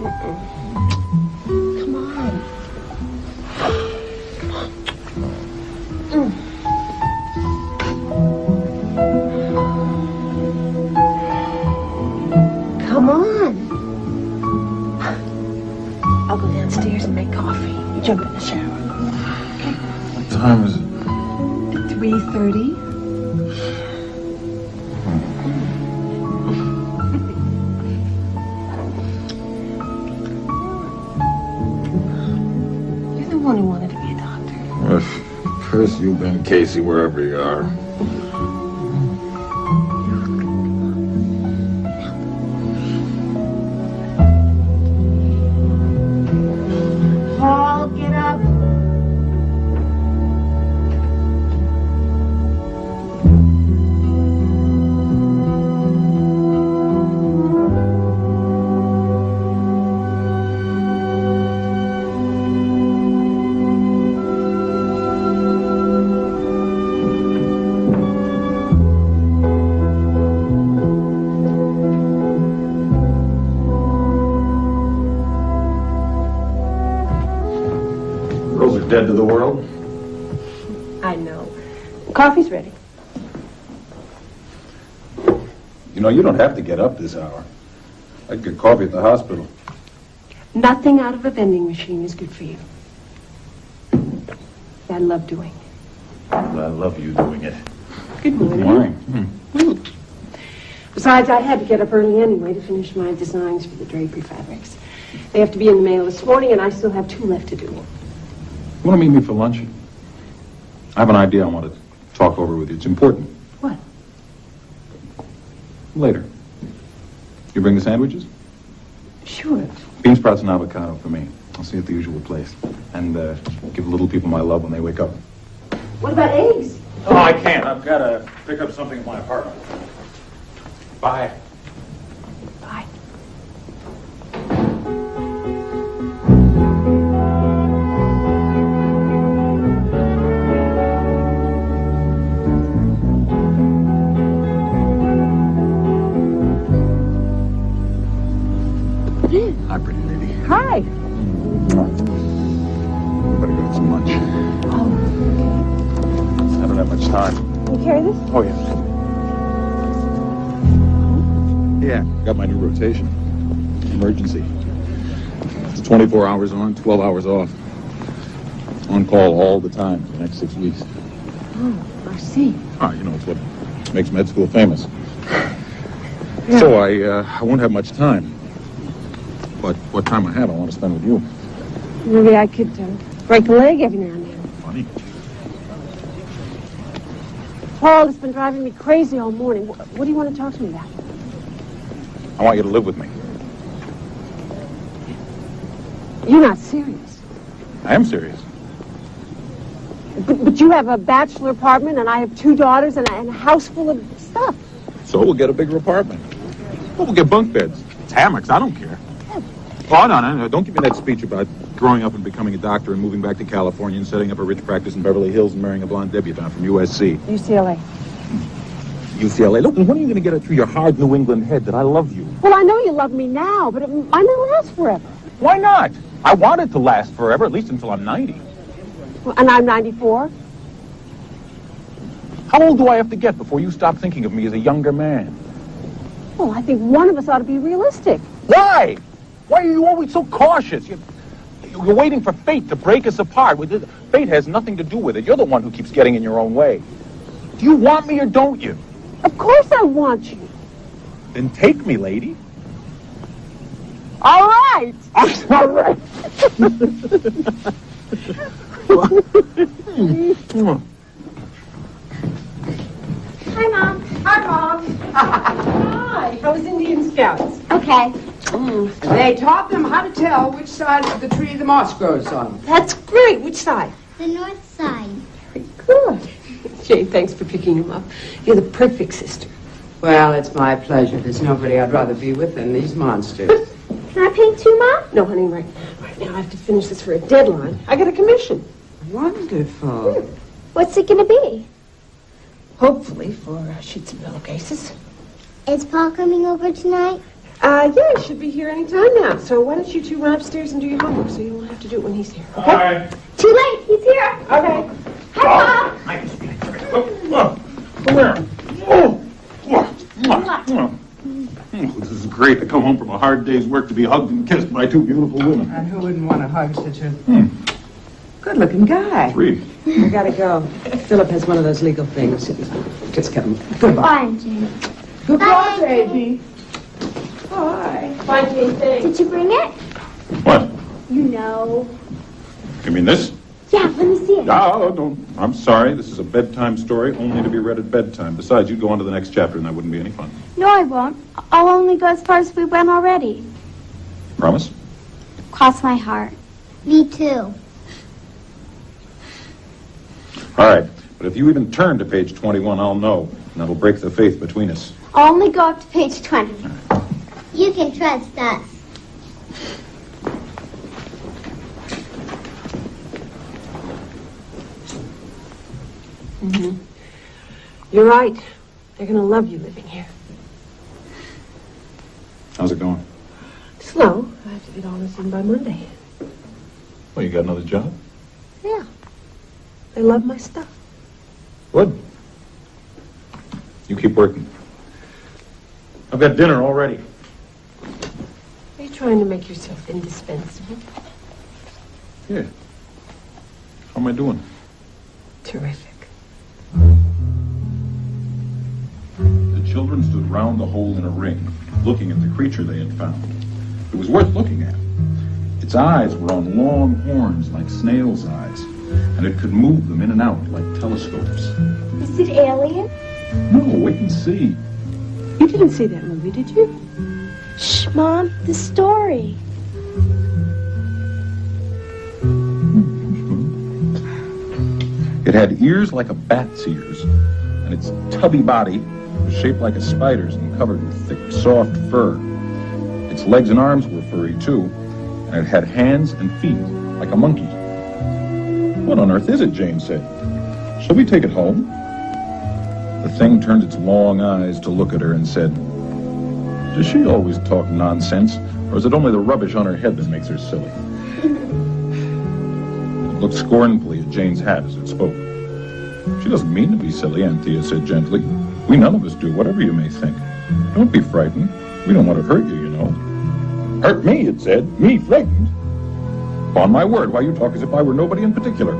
Come on. Come on. I'll go downstairs and make coffee. You jump in the shower. Okay? What time is it? 3:30. You're the one who wanted to be a doctor. Well, first you been Casey wherever you are. Paul, get up. Dead to the world? I know. Coffee's ready. You know, you don't have to get up this hour. I'd get coffee at the hospital. Nothing out of a vending machine is good for you. I love doing. I love you doing it. Good morning. Good morning. Besides, I had to get up early anyway to finish my designs for the drapery fabrics. They have to be in the mail this morning, and I still have 2 left to do. You want to meet me for lunch? I have an idea I want to talk over with you. It's important. What? Later. You bring the sandwiches? Sure. Bean sprouts and avocado for me. I'll see you at the usual place. And give the little people my love when they wake up. What about eggs? Oh, I can't. I've got to pick up something at my apartment. Bye. Bye. Hi, pretty lady. Hi. Better go get some lunch. Oh, I don't have much time. you carry this? Oh, yeah. Yeah, got my new rotation. Emergency. It's 24 hours on, 12 hours off. On call all the time for the next 6 weeks. Oh, I see. Ah, you know, it's what makes med school famous. Yeah. So I won't have much time. But what time I have, I want to spend with you. Maybe I could break a leg every now and then. Funny. Paul, it's been driving me crazy all morning. What do you want to talk to me about? I want you to live with me. You're not serious. I am serious. But you have a bachelor apartment, and I have 2 daughters, and a house full of stuff. So we'll get a bigger apartment. We'll get bunk beds. It's hammocks. I don't care. Oh, no. Don't give me that speech about growing up and becoming a doctor and moving back to California and setting up a rich practice in Beverly Hills and marrying a blonde debutante from USC. UCLA. UCLA. Look, when are you going to get it through your hard New England head that I love you? Well, I know you love me now, but it might not last forever. Why not? I want it to last forever, at least until I'm 90. Well, and I'm 94. How old do I have to get before you stop thinking of me as a younger man? Well, I think one of us ought to be realistic. Why? Why are you always so cautious? You're waiting for fate to break us apart. Fate has nothing to do with it. You're the one who keeps getting in your own way. Do you want me or don't you? Of course I want you. Then take me, lady. All right. All right. Hi, Mom. Hi, Mom. Hi. How was Indian Scouts? Okay. They taught them how to tell which side of the tree the moss grows on. That's great. Which side? The north side. Very good. Jane, thanks for picking him up. You're the perfect sister. Well, it's my pleasure. There's nobody I'd rather be with than these monsters. Can I paint too, Mom? No, honey, right now I have to finish this for a deadline. I got a commission. Wonderful. What's it going to be? Hopefully for sheets and pillowcases. Is Paul coming over tonight? Yeah, he should be here any time now. So why don't you two run upstairs and do your homework so you won't have to do it when he's here. Okay? Hi. Too late. He's here. Okay. Hi, Mom. Nice to meet you. Come here. This is great to come home from a hard day's work to be hugged and kissed by two beautiful women. And who wouldn't want to hug such a good-looking guy? Three. I gotta go. Philip has one of those legal things. Just come. Goodbye. Fine, Jane. Goodbye, baby. Bye. Bye, Jane. Thanks. Did you bring it? What? You know. You mean this? Yeah, let me see it. Oh, no. I'm sorry. This is a bedtime story, only to be read at bedtime. Besides, you'd go on to the next chapter, and that wouldn't be any fun. No, I won't. I'll only go as far as we went already. Promise? Cross my heart. Me too. All right. But if you even turn to page 21, I'll know, and that'll break the faith between us. I'll only go up to page 20. You can trust us. Mm-hmm. You're right. They're gonna love you living here. How's it going? Slow. I have to get all this in by Monday. Well, you got another job? Yeah. They love my stuff. Good. You keep working. I've got dinner already. Are you trying to make yourself indispensable? Yeah. How am I doing? Terrific. The children stood round the hole in a ring, looking at the creature they had found. It was worth looking at. Its eyes were on long horns like snails' eyes, and it could move them in and out like telescopes. Is it alien? No, wait and see. You didn't see that movie, did you? Shh, Mom. The story. It had ears like a bat's ears, and its tubby body was shaped like a spider's and covered with thick, soft fur. Its legs and arms were furry, too, and it had hands and feet like a monkey. What on earth is it? Jane said. Shall we take it home? The thing turned its long eyes to look at her and said, does she always talk nonsense, or is it only the rubbish on her head that makes her silly? It looked scornfully at Jane's hat as it spoke. She doesn't mean to be silly, Anthea said gently. We none of us do, whatever you may think. Don't be frightened. We don't want to hurt you, you know. Hurt me, it said. Me frightened? Upon my word, why you talk as if I were nobody in particular.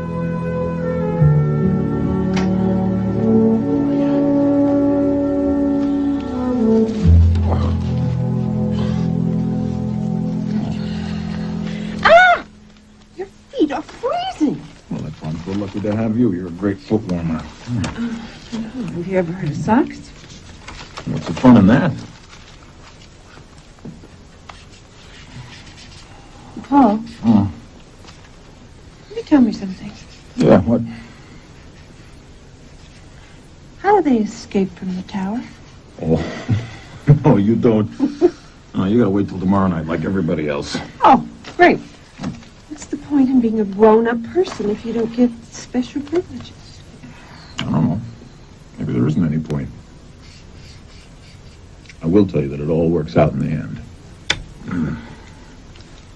Your feet are freezing. Well, that's why I'm so lucky to have you. You're a great foot warmer. Have you ever heard of socks? What's the fun in that? Paul, Oh. will you tell me something? Yeah, what? How do they escape from the tower? Oh, no, you don't. No, you gotta wait till tomorrow night, like everybody else. Oh, great. What's the point in being a grown-up person if you don't get special privileges? I don't know. Maybe there isn't any point. I will tell you that it all works out in the end.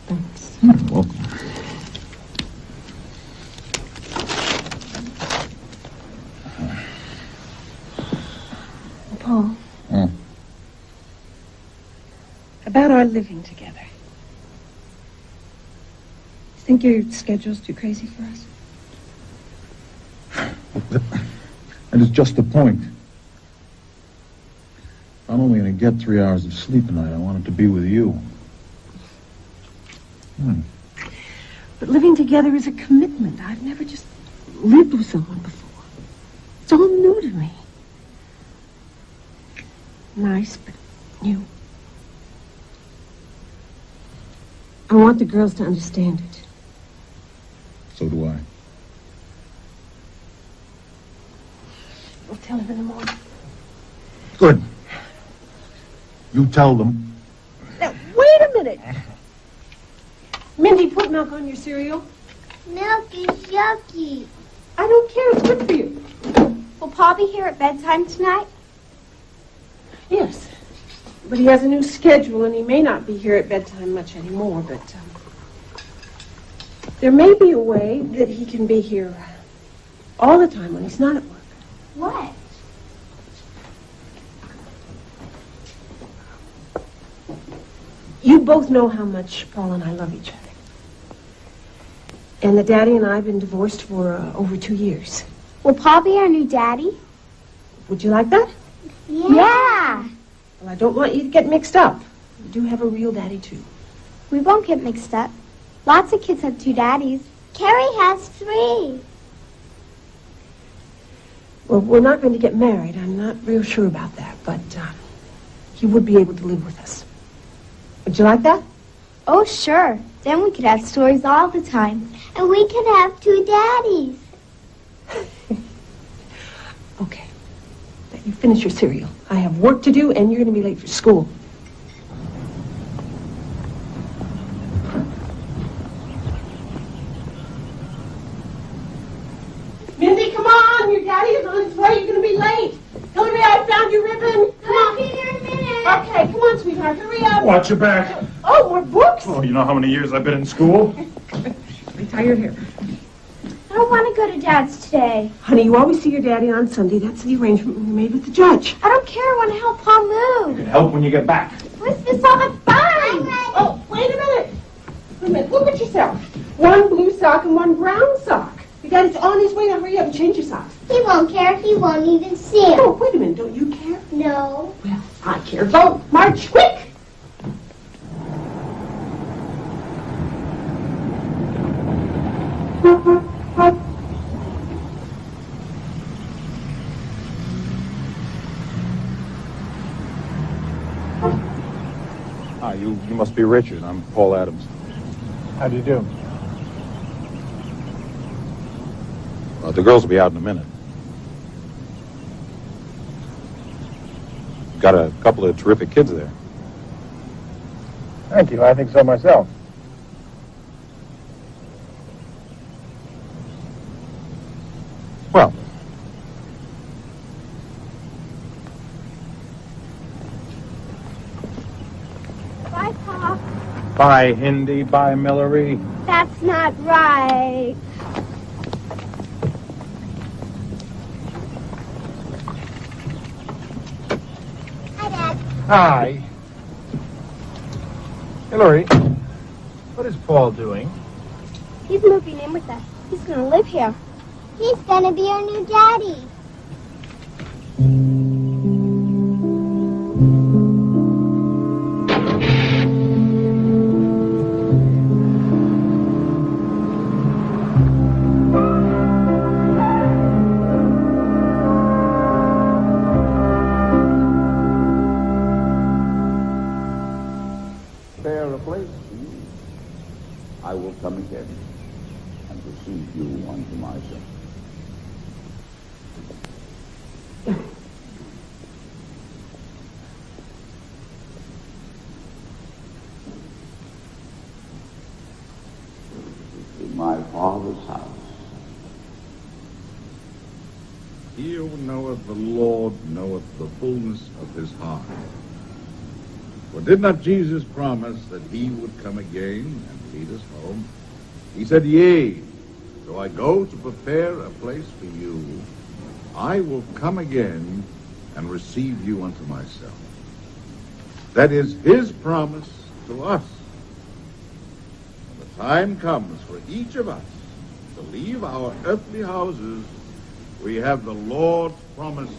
Thanks. You're welcome. Paul, Oh. about our living together. You think your schedule's too crazy for us? That is just the point. If I'm only going to get 3 hours of sleep a night, I want it to be with you. But living together is a commitment. I've never just lived with someone before. It's all new to me. Nice, but new. I want the girls to understand it. So do I. I'll tell them in the morning. Good. You tell them. Now, wait a minute. Mindy, put milk on your cereal. Milk is yucky. I don't care. It's good for you. Will Pa be here at bedtime tonight? Yes. But he has a new schedule, and he may not be here at bedtime much anymore, but there may be a way that he can be here all the time when he's not at work. What? You both know how much Paul and I love each other. And that Daddy and I have been divorced for over 2 years. Will Paul be our new daddy? Would you like that? Yeah. Well, I don't want you to get mixed up. You do have a real daddy, too. We won't get mixed up. Lots of kids have 2 daddies. Carrie has 3. Well, we're not going to get married. I'm not real sure about that, but he would be able to live with us. Would you like that? Oh, sure. Then we could have stories all the time. And we could have 2 daddies. Okay. Now, you finish your cereal. I have work to do, and you're going to be late for school. Mindy, come on! Your daddy is on his way. You're going to be late. Hillary, I found your ribbon. Come on. I'll be there in a minute. Okay, come on, sweetheart. Hurry up. Watch your back. Oh, more books? Oh, you know how many years I've been in school? Retire your hair. I don't want to go to Dad's today. Honey, you always see your daddy on Sunday. That's the arrangement we made with the judge. I don't care. I want to help Paul You move. can help when you get back. What's this all about? Oh, wait a minute. Wait a minute. Look at yourself. 1 blue sock and 1 brown sock. Your daddy's on his way. Now hurry up and change your socks. He won't care. He won't even see him. Oh, wait a minute. Don't you care? No. Well, I care. Go. March quick. Ah, you must be Richard. I'm Paul Adams. How do you do? Well, the girls will be out in a minute. Got a couple of terrific kids there. Thank you. I think so myself. Well, Bye, Paul. bye, Hindi. Bye, Millery. That's not right. Hi, Dad. Hi. Hillary, what is Paul doing? He's moving in with us. He's going to live here. He's going to be our new daddy. Prepare a place for you. I will come again and receive you unto myself. In my Father's house. He who knoweth the Lord knoweth the fullness of his heart. For did not Jesus promise that he would come again and lead us home? He said, Yea, though I go to prepare a place for you, I will come again and receive you unto myself. That is his promise to us. When the time comes for each of us to leave our earthly houses, we have the Lord's promise.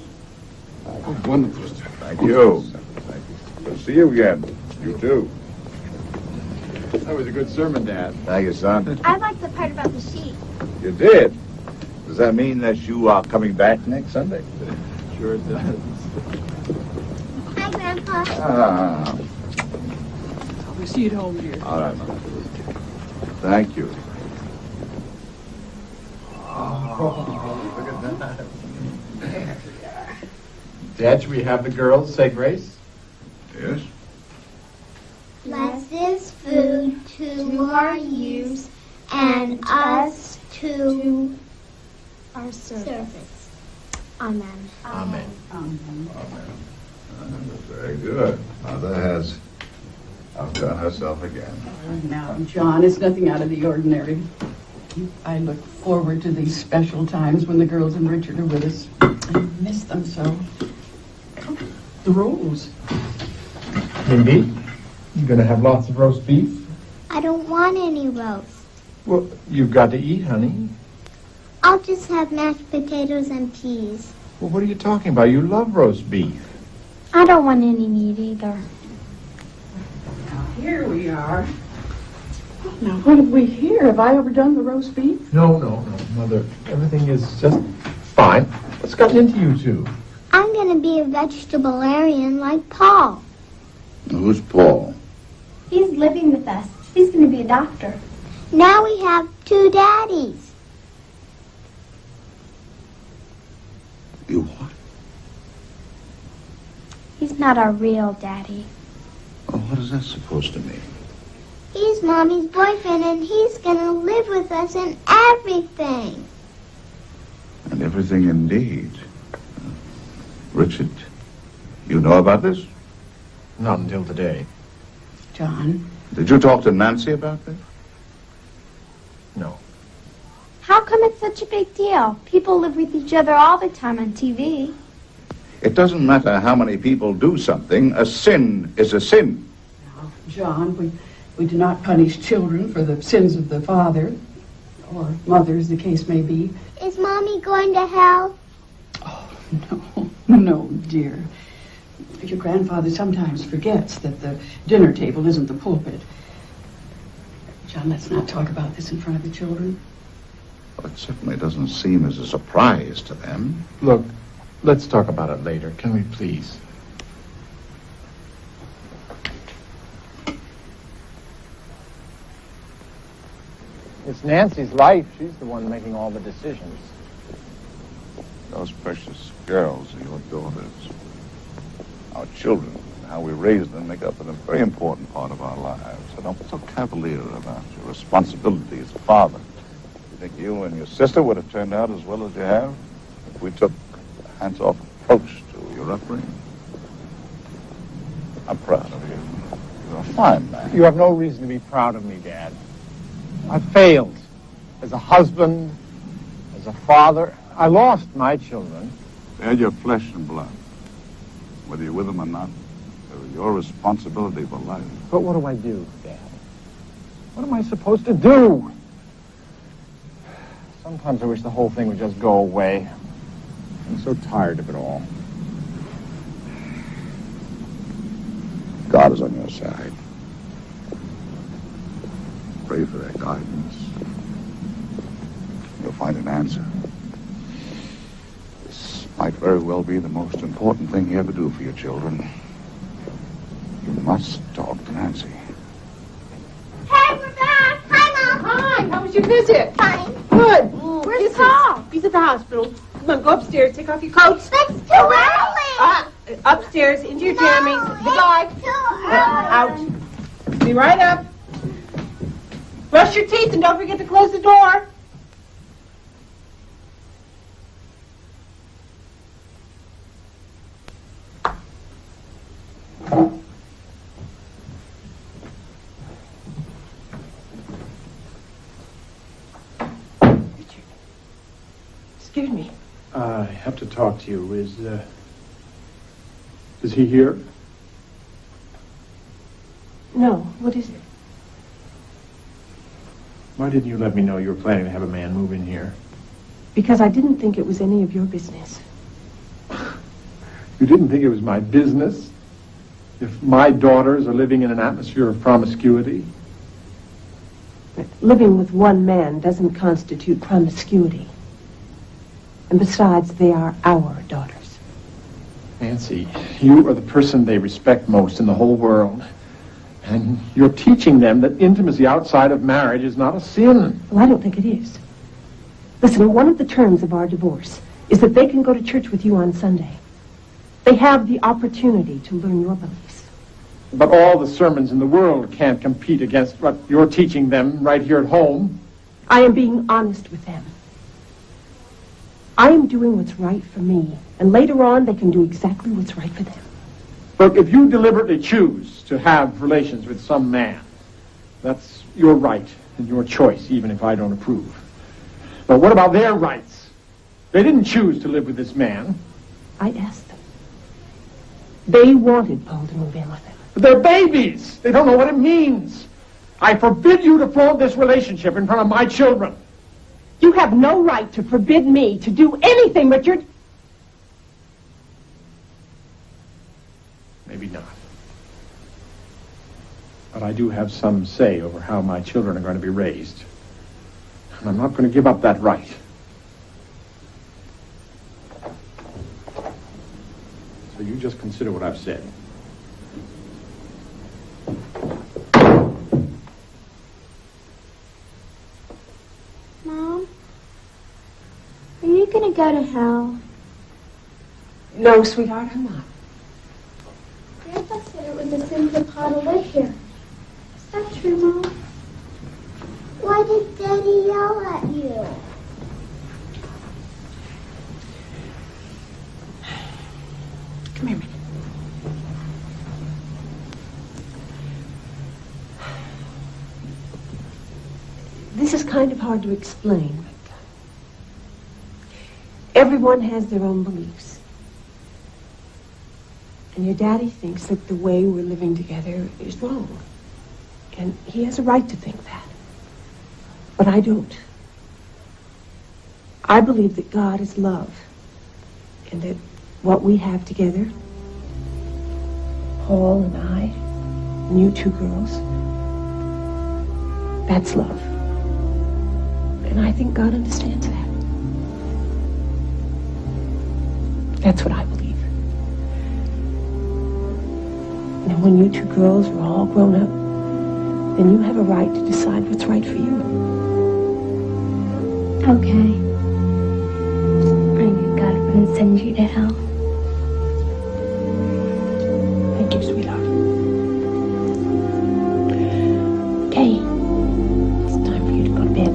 Oh, wonderful. Thank you. Thank you. Good to see you again. You too. That was a good sermon, Dad. Thank you, son. I like the part about the sheep. You did. Does that mean that you are coming back next Sunday? Sure it does. Hi, Grandpa. Ah, We'll see you at home, dear. all right, Mom. Thank you. Look at that. Dad, should we have the girls say grace? Yes? Bless this food to our use and us to our service. Amen. Amen. Amen. Very good. Mother has outdone herself again. Now, John, it's nothing out of the ordinary. I look forward to these special times when the girls and Richard are with us. I miss them so. The rules. Mindy, you gonna have lots of roast beef? I don't want any roast. Well, you've got to eat, honey. I'll just have mashed potatoes and peas. Well, what are you talking about? You love roast beef. I don't want any meat either. Now, here we are. Now, what have we here? Have I overdone the roast beef? No, Mother. Everything is just fine. What's gotten into you two? I'm going to be a vegetarian like Paul. Who's Paul? He's living with us. He's going to be a doctor. Now we have two daddies. You what? He's not our real daddy. Oh, what is that supposed to mean? He's Mommy's boyfriend, and he's going to live with us in everything. And everything indeed. Richard, you know about this? Not until today. John. Did you talk to Nancy about this? No. How come it's such a big deal? People live with each other all the time on TV. It doesn't matter how many people do something. A sin is a sin. Now, John, we do not punish children for the sins of the father, or mother, as the case may be. Is Mommy going to hell? Oh, no, dear. Your grandfather sometimes forgets that the dinner table isn't the pulpit. John, let's not talk about this in front of the children. Well, it certainly doesn't seem as a surprise to them. Look, let's talk about it later, can we please? It's Nancy's life. She's the one making all the decisions. Those precious girls are your daughters. Our children, how we raise them, make up a very important part of our lives. So don't be so cavalier about your responsibility as a father. You think you and your sister would have turned out as well as you have if we took a hands-off approach to your upbringing? I'm proud of you. You're a fine man. You have no reason to be proud of me, Dad. I failed as a husband, as a father. I lost my children. They're your flesh and blood. Whether you're with them or not, they're your responsibility for life. But what do I do, Dad? What am I supposed to do? Sometimes I wish the whole thing would just go away. I'm so tired of it all. God is on your side. Pray for their guidance. You'll find an answer. This might very well be the most important thing you ever do for your children. You must talk to Nancy. Hey, we're back! Hi, Mom! Hi, how was your visit? Fine. Good. Where's Paul? He's at the hospital. Come on, go upstairs, take off your coats. That's too early! Upstairs, into your jammies. Goodbye. It's too early. Out. Be right up. Brush your teeth and don't forget to close the door. Richard. Excuse me. I have to talk to you. Is he here? No, what is it? Why didn't you let me know you were planning to have a man move in here? Because I didn't think it was any of your business. You didn't think it was my business? If my daughters are living in an atmosphere of promiscuity? But living with one man doesn't constitute promiscuity. And besides, they are our daughters. Nancy, you are the person they respect most in the whole world. And you're teaching them that intimacy outside of marriage is not a sin. Well, I don't think it is. Listen, one of the terms of our divorce is that they can go to church with you on Sunday. They have the opportunity to learn your beliefs. But all the sermons in the world can't compete against what you're teaching them right here at home. I am being honest with them. I am doing what's right for me, and later on they can do exactly what's right for them. Look, if you deliberately choose to have relations with some man, that's your right and your choice, even if I don't approve. But what about their rights? They didn't choose to live with this man. I asked them. They wanted Paul to move in with them. But they're babies. They don't know what it means. I forbid you to flaunt this relationship in front of my children. You have no right to forbid me to do anything, Richard. Maybe not. But I do have some say over how my children are going to be raised. And I'm not going to give up that right. So you just consider what I've said. Mom, are you going to go to hell? No, sweetheart, I'm not. Grandpa said it was a sin for Pa to live here. Is that true, Mom? Why did Daddy yell at you? Come here, Minnie. This is kind of hard to explain, but everyone has their own beliefs. And your daddy thinks that the way we're living together is wrong. And he has a right to think that. But I don't. I believe that God is love. And that what we have together, Paul and I, and you two girls, that's love. And I think God understands that. That's what I believe. And when you two girls are all grown up, then you have a right to decide what's right for you. Okay. I knew God wouldn't send you to hell. Thank you, sweetheart. Okay. It's time for you to go to bed.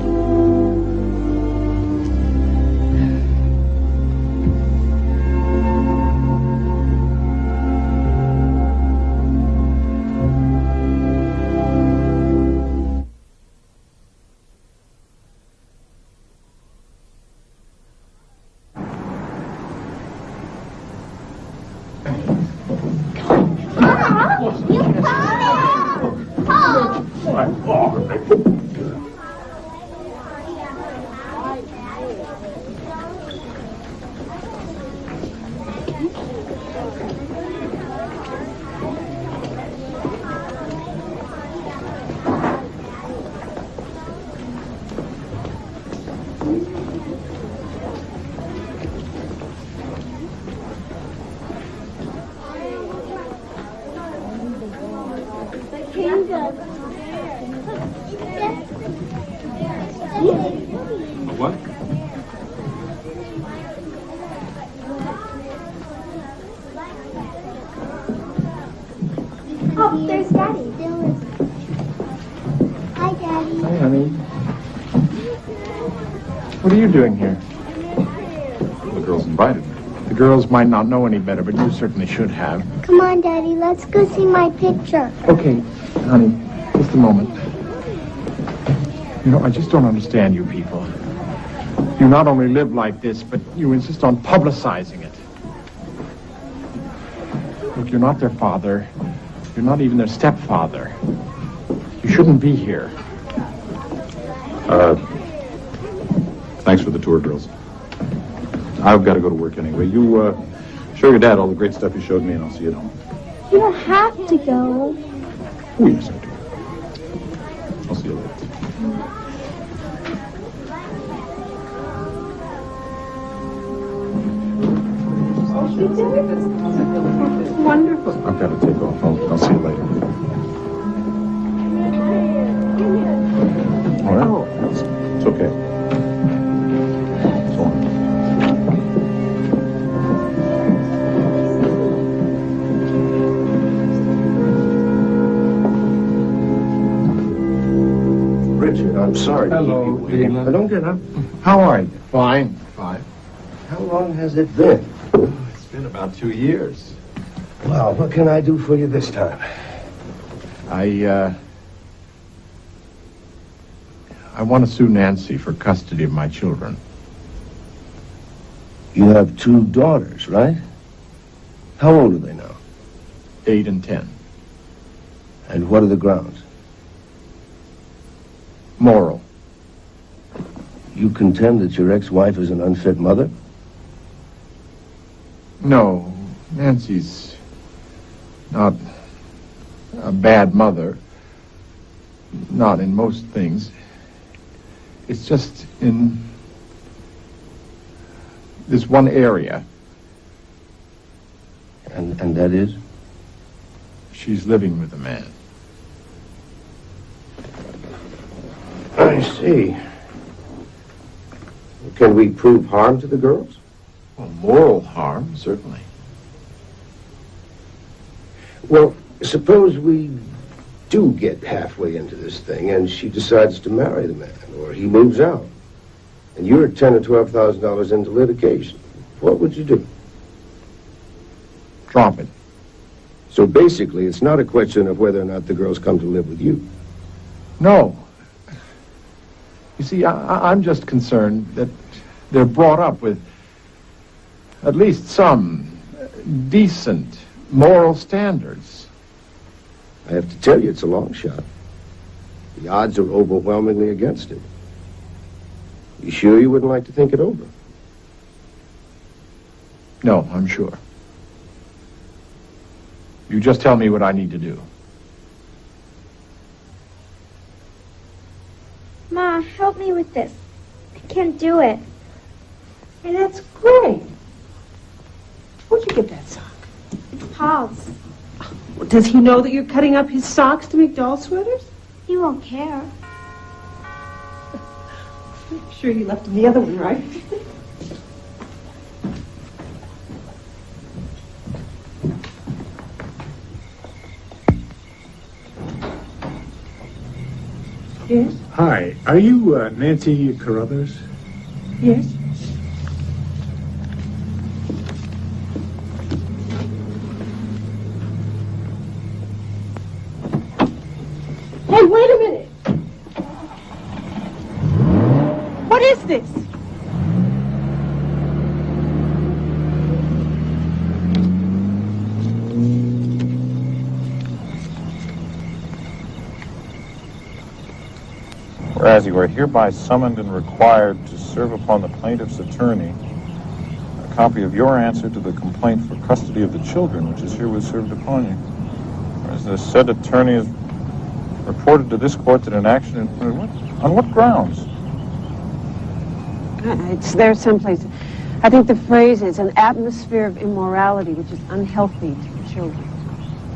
What? Oh, there's Daddy. Hi, Daddy. Hi, honey. What are you doing here? The girls invited me. The girls might not know any better, but you certainly should have. Come on, Daddy. Let's go see my picture. Okay, honey, just a moment. You know, I just don't understand you people. You not only live like this, but you insist on publicizing it. Look, you're not their father. You're not even their stepfather. You shouldn't be here. Thanks for the tour, girls. I've got to go to work anyway. You, show your dad all the great stuff you showed me, and I'll see you at home. You don't have to go. Oh, yes, I do. I'll see you later. Wonderful. I've got to take off. I'll see you later. All right? Oh. It's okay. So long. Richard, I'm sorry. Hello, Dean. Don't get up. How are you? Fine, fine. How long has it been? It's been about 2 years. Well, what can I do for you this time? I want to sue Nancy for custody of my children. You have 2 daughters, right? How old are they now? 8 and 10. And what are the grounds? Moral. You contend that your ex-wife is an unfit mother? No, Nancy's not a bad mother. Not in most things. It's just in this one area. And that is? She's living with a man. I see. Can we prove harm to the girls? Well, moral harm, certainly. Well, suppose we do get halfway into this thing and she decides to marry the man, or he moves out, and you're $10,000 or $12,000 into litigation. What would you do? Drop it. So basically, it's not a question of whether or not the girls come to live with you. No. You see, I'm just concerned that they're brought up with at least some decent moral standards. I have to tell you, it's a long shot. The odds are overwhelmingly against it. You sure you wouldn't like to think it over? No, I'm sure. You just tell me what I need to do. Ma, help me with this. I can't do it. Hey, that's great. Where'd you get that sock? It's Paul's. Well, does he know that you're cutting up his socks to make doll sweaters? He won't care. I'm sure you left him the other one, right? Yes? Hi, are you Nancy Carruthers? Yes? Hey, wait a minute! What is this? Whereas you are hereby summoned and required to serve upon the plaintiff's attorney a copy of your answer to the complaint for custody of the children, which is herewith served upon you. Whereas the said attorney has reported to this court that an action on what grounds? It's there someplace. I think the phrase is an atmosphere of immorality which is unhealthy to the children.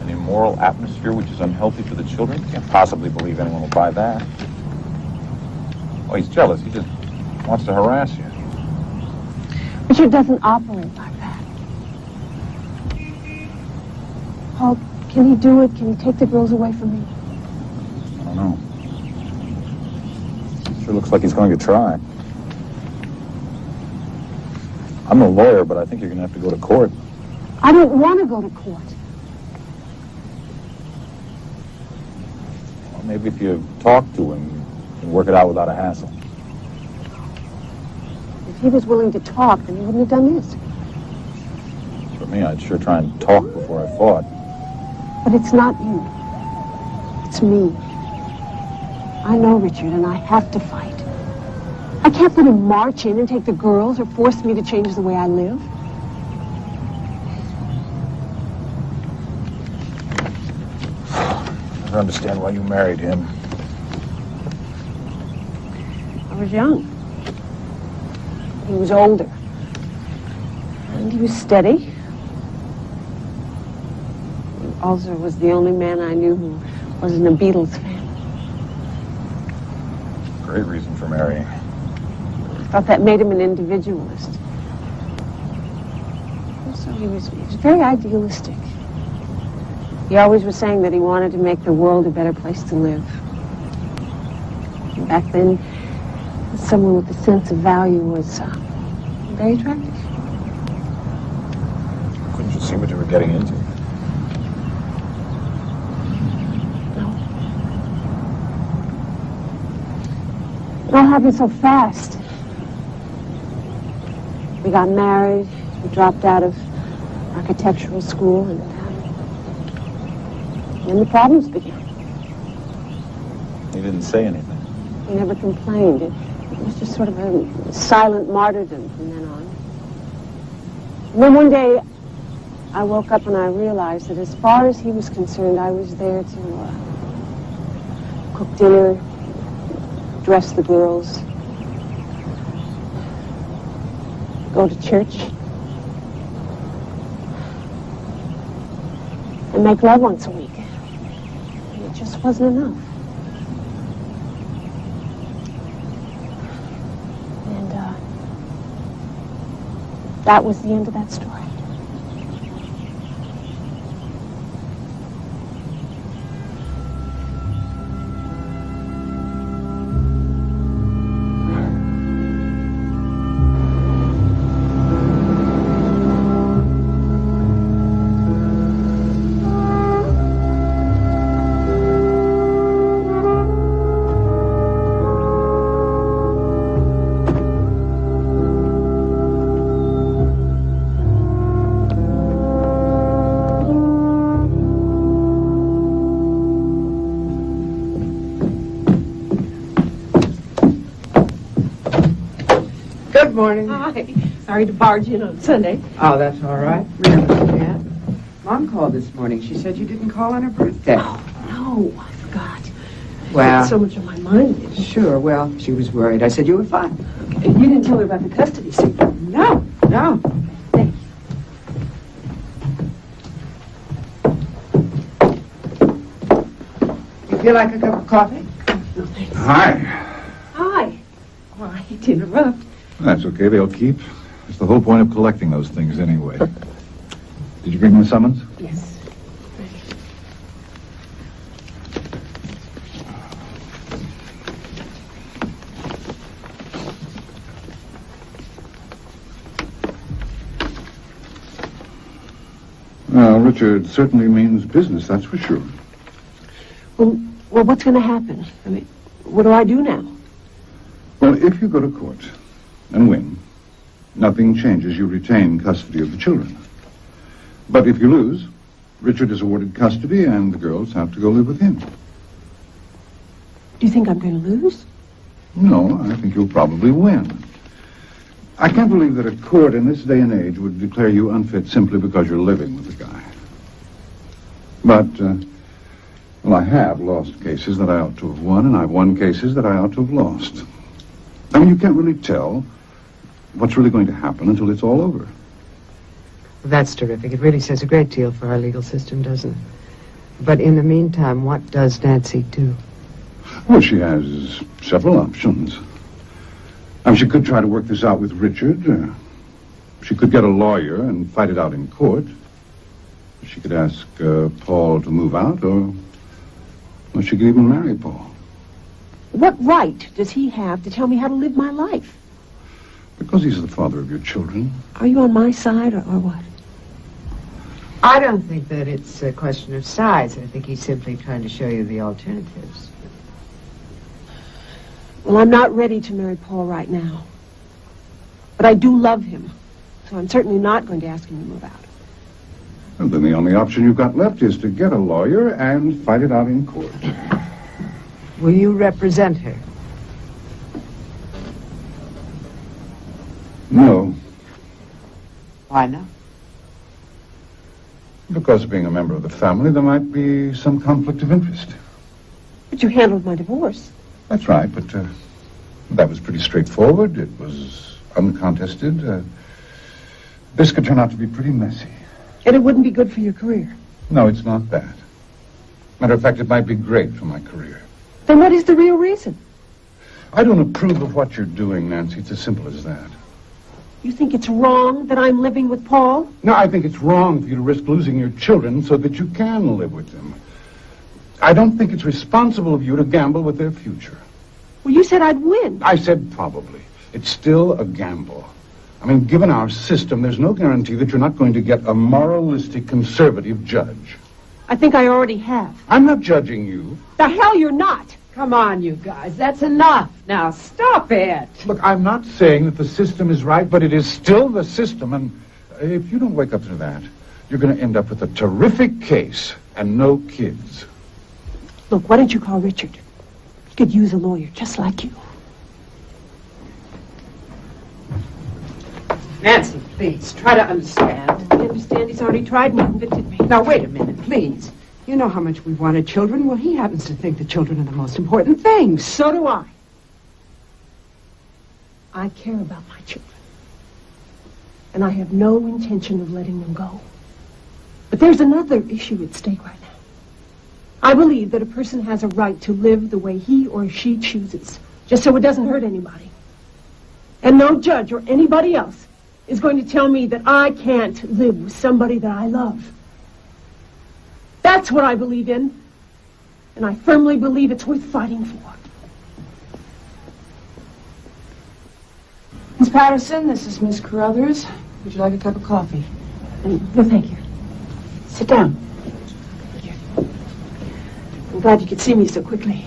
An immoral atmosphere which is unhealthy for the children? Can't possibly believe anyone will buy that. Oh, he's jealous. He just wants to harass you. Richard doesn't operate like that. Paul, can he do it? Can he take the girls away from me? I don't know. Sure looks like he's going to try. I'm a lawyer, but I think you're going to have to go to court. I don't want to go to court. Well, maybe if you talk to him, and work it out without a hassle. If he was willing to talk, then he wouldn't have done this. For me, I'd sure try and talk before I fought. But it's not you. It's me. I know Richard, and I have to fight. I can't let him march in and take the girls or force me to change the way I live. I don't understand why you married him. I was young. He was older. And he was steady. He also was the only man I knew who wasn't a Beatles fan. Great reason for marrying. I thought that made him an individualist. Also, he was very idealistic. He always was saying that he wanted to make the world a better place to live. And back then, someone with a sense of value was very attractive. Couldn't you see what you were getting into? It all happened so fast. We got married, we dropped out of architectural school, and then the problems began. He didn't say anything. He never complained. It was just sort of a silent martyrdom from then on. And then one day, I woke up and I realized that as far as he was concerned, I was there to cook dinner, dress the girls, go to church, and make love once a week. And it just wasn't enough. And that was the end of that story. Good morning. Hi. Sorry to barge in on Sunday. Oh, that's all right. Really, Dad? Mom called this morning. She said you didn't call on her birthday. Oh, no, I forgot. Well, So much on my mind. sure. Well, she was worried. I said you were fine. Okay. You didn't tell her about the custody suit. No. Thank You feel like a cup of coffee? No, thanks. Hi. Hi. Well, I hate to interrupt. That's okay. They'll keep. It's the whole point of collecting those things anyway. Did you bring my summons? Yes. Well, Richard certainly means business, that's for sure. Well, what's going to happen? I mean, what do I do now? Well, if you go to court and win, nothing changes. You retain custody of the children. But if you lose, Richard is awarded custody and the girls have to go live with him. Do you think I'm going to lose? No, I think you'll probably win. I can't believe that a court in this day and age would declare you unfit simply because you're living with the guy. But, well, I have lost cases that I ought to have won, and I've won cases that I ought to have lost. I mean, you can't really tell what's really going to happen until it's all over. Well, that's terrific. It really says a great deal for our legal system, doesn't it? But in the meantime, what does Nancy do? Well, she has several options. I mean, she could try to work this out with Richard. She could get a lawyer and fight it out in court. She could ask Paul to move out, or she could even marry Paul. What right does he have to tell me how to live my life? Because he's the father of your children. Are you on my side or what? I don't think that it's a question of size. I think he's simply trying to show you the alternatives. Well, I'm not ready to marry Paul right now. But I do love him. So I'm certainly not going to ask him to move out. Well, then the only option you've got left is to get a lawyer and fight it out in court. Will you represent her? No. Why not? Because being a member of the family, there might be some conflict of interest. But you handled my divorce. That's right, but that was pretty straightforward. It was uncontested. This could turn out to be pretty messy. And it wouldn't be good for your career. No, it's not that. Matter of fact, it might be great for my career. Then what is the real reason? I don't approve of what you're doing, Nancy. It's as simple as that. You think it's wrong that I'm living with Paul? No, I think it's wrong for you to risk losing your children so that you can live with them. I don't think it's responsible of you to gamble with their future. Well, you said I'd win. I said probably. It's still a gamble. I mean, given our system, there's no guarantee that you're not going to get a moralistic, conservative judge. I think I already have. I'm not judging you. The hell you're not. come on, you guys. That's enough. Now, stop it. Look, I'm not saying that the system is right, but it is still the system, and if you don't wake up to that, you're going to end up with a terrific case and no kids. Look, why don't you call Richard? He could use a lawyer just like you. Nancy, please, try to understand. I understand he's already tried and convicted me. Now, wait a minute, please. You know how much we wanted children. Well, he happens to think the children are the most important thing. So do I. I care about my children. And I have no intention of letting them go. But there's another issue at stake right now. I believe that a person has a right to live the way he or she chooses, just so it doesn't hurt anybody. And no judge or anybody else is going to tell me that I can't live with somebody that I love. That's what I believe in, and I firmly believe it's worth fighting for. Miss Patterson, this is Miss Carruthers. Would you like a cup of coffee? No, thank you. Sit down. I'm glad you could see me so quickly.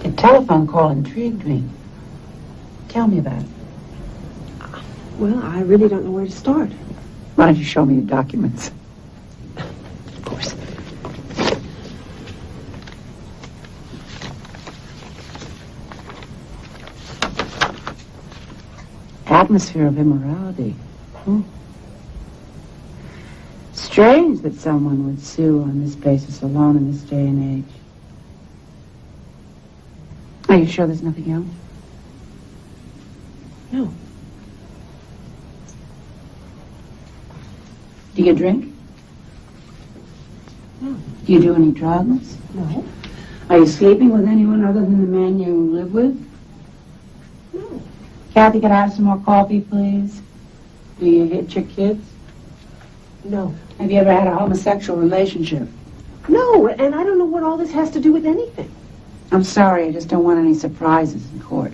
The telephone call intrigued me. Tell me about it. Well, I really don't know where to start. Why don't you show me your documents? Of course. Atmosphere of immorality. Strange that someone would sue on this basis alone in this day and age. Are you sure there's nothing else? No. Do you drink? No. Do you do any drugs? No. Are you sleeping with anyone other than the man you live with? No. Kathy, could I have some more coffee, please? Do you hit your kids? No. Have you ever had a homosexual relationship? No, and I don't know what all this has to do with anything. I'm sorry, I just don't want any surprises in court.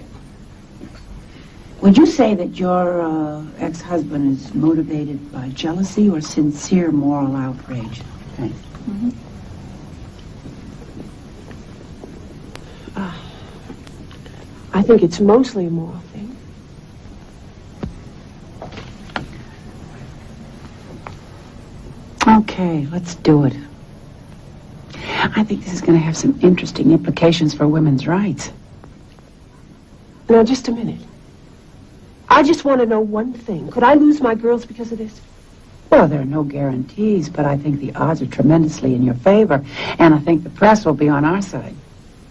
Would you say that your ex-husband is motivated by jealousy or sincere moral outrage? Thanks. Mm-hmm. I think it's mostly a moral thing. Okay, let's do it. I think this is going to have some interesting implications for women's rights. Now, just a minute. I just want to know one thing. Could I lose my girls because of this? Well, there are no guarantees, but I think the odds are tremendously in your favor, and I think the press will be on our side.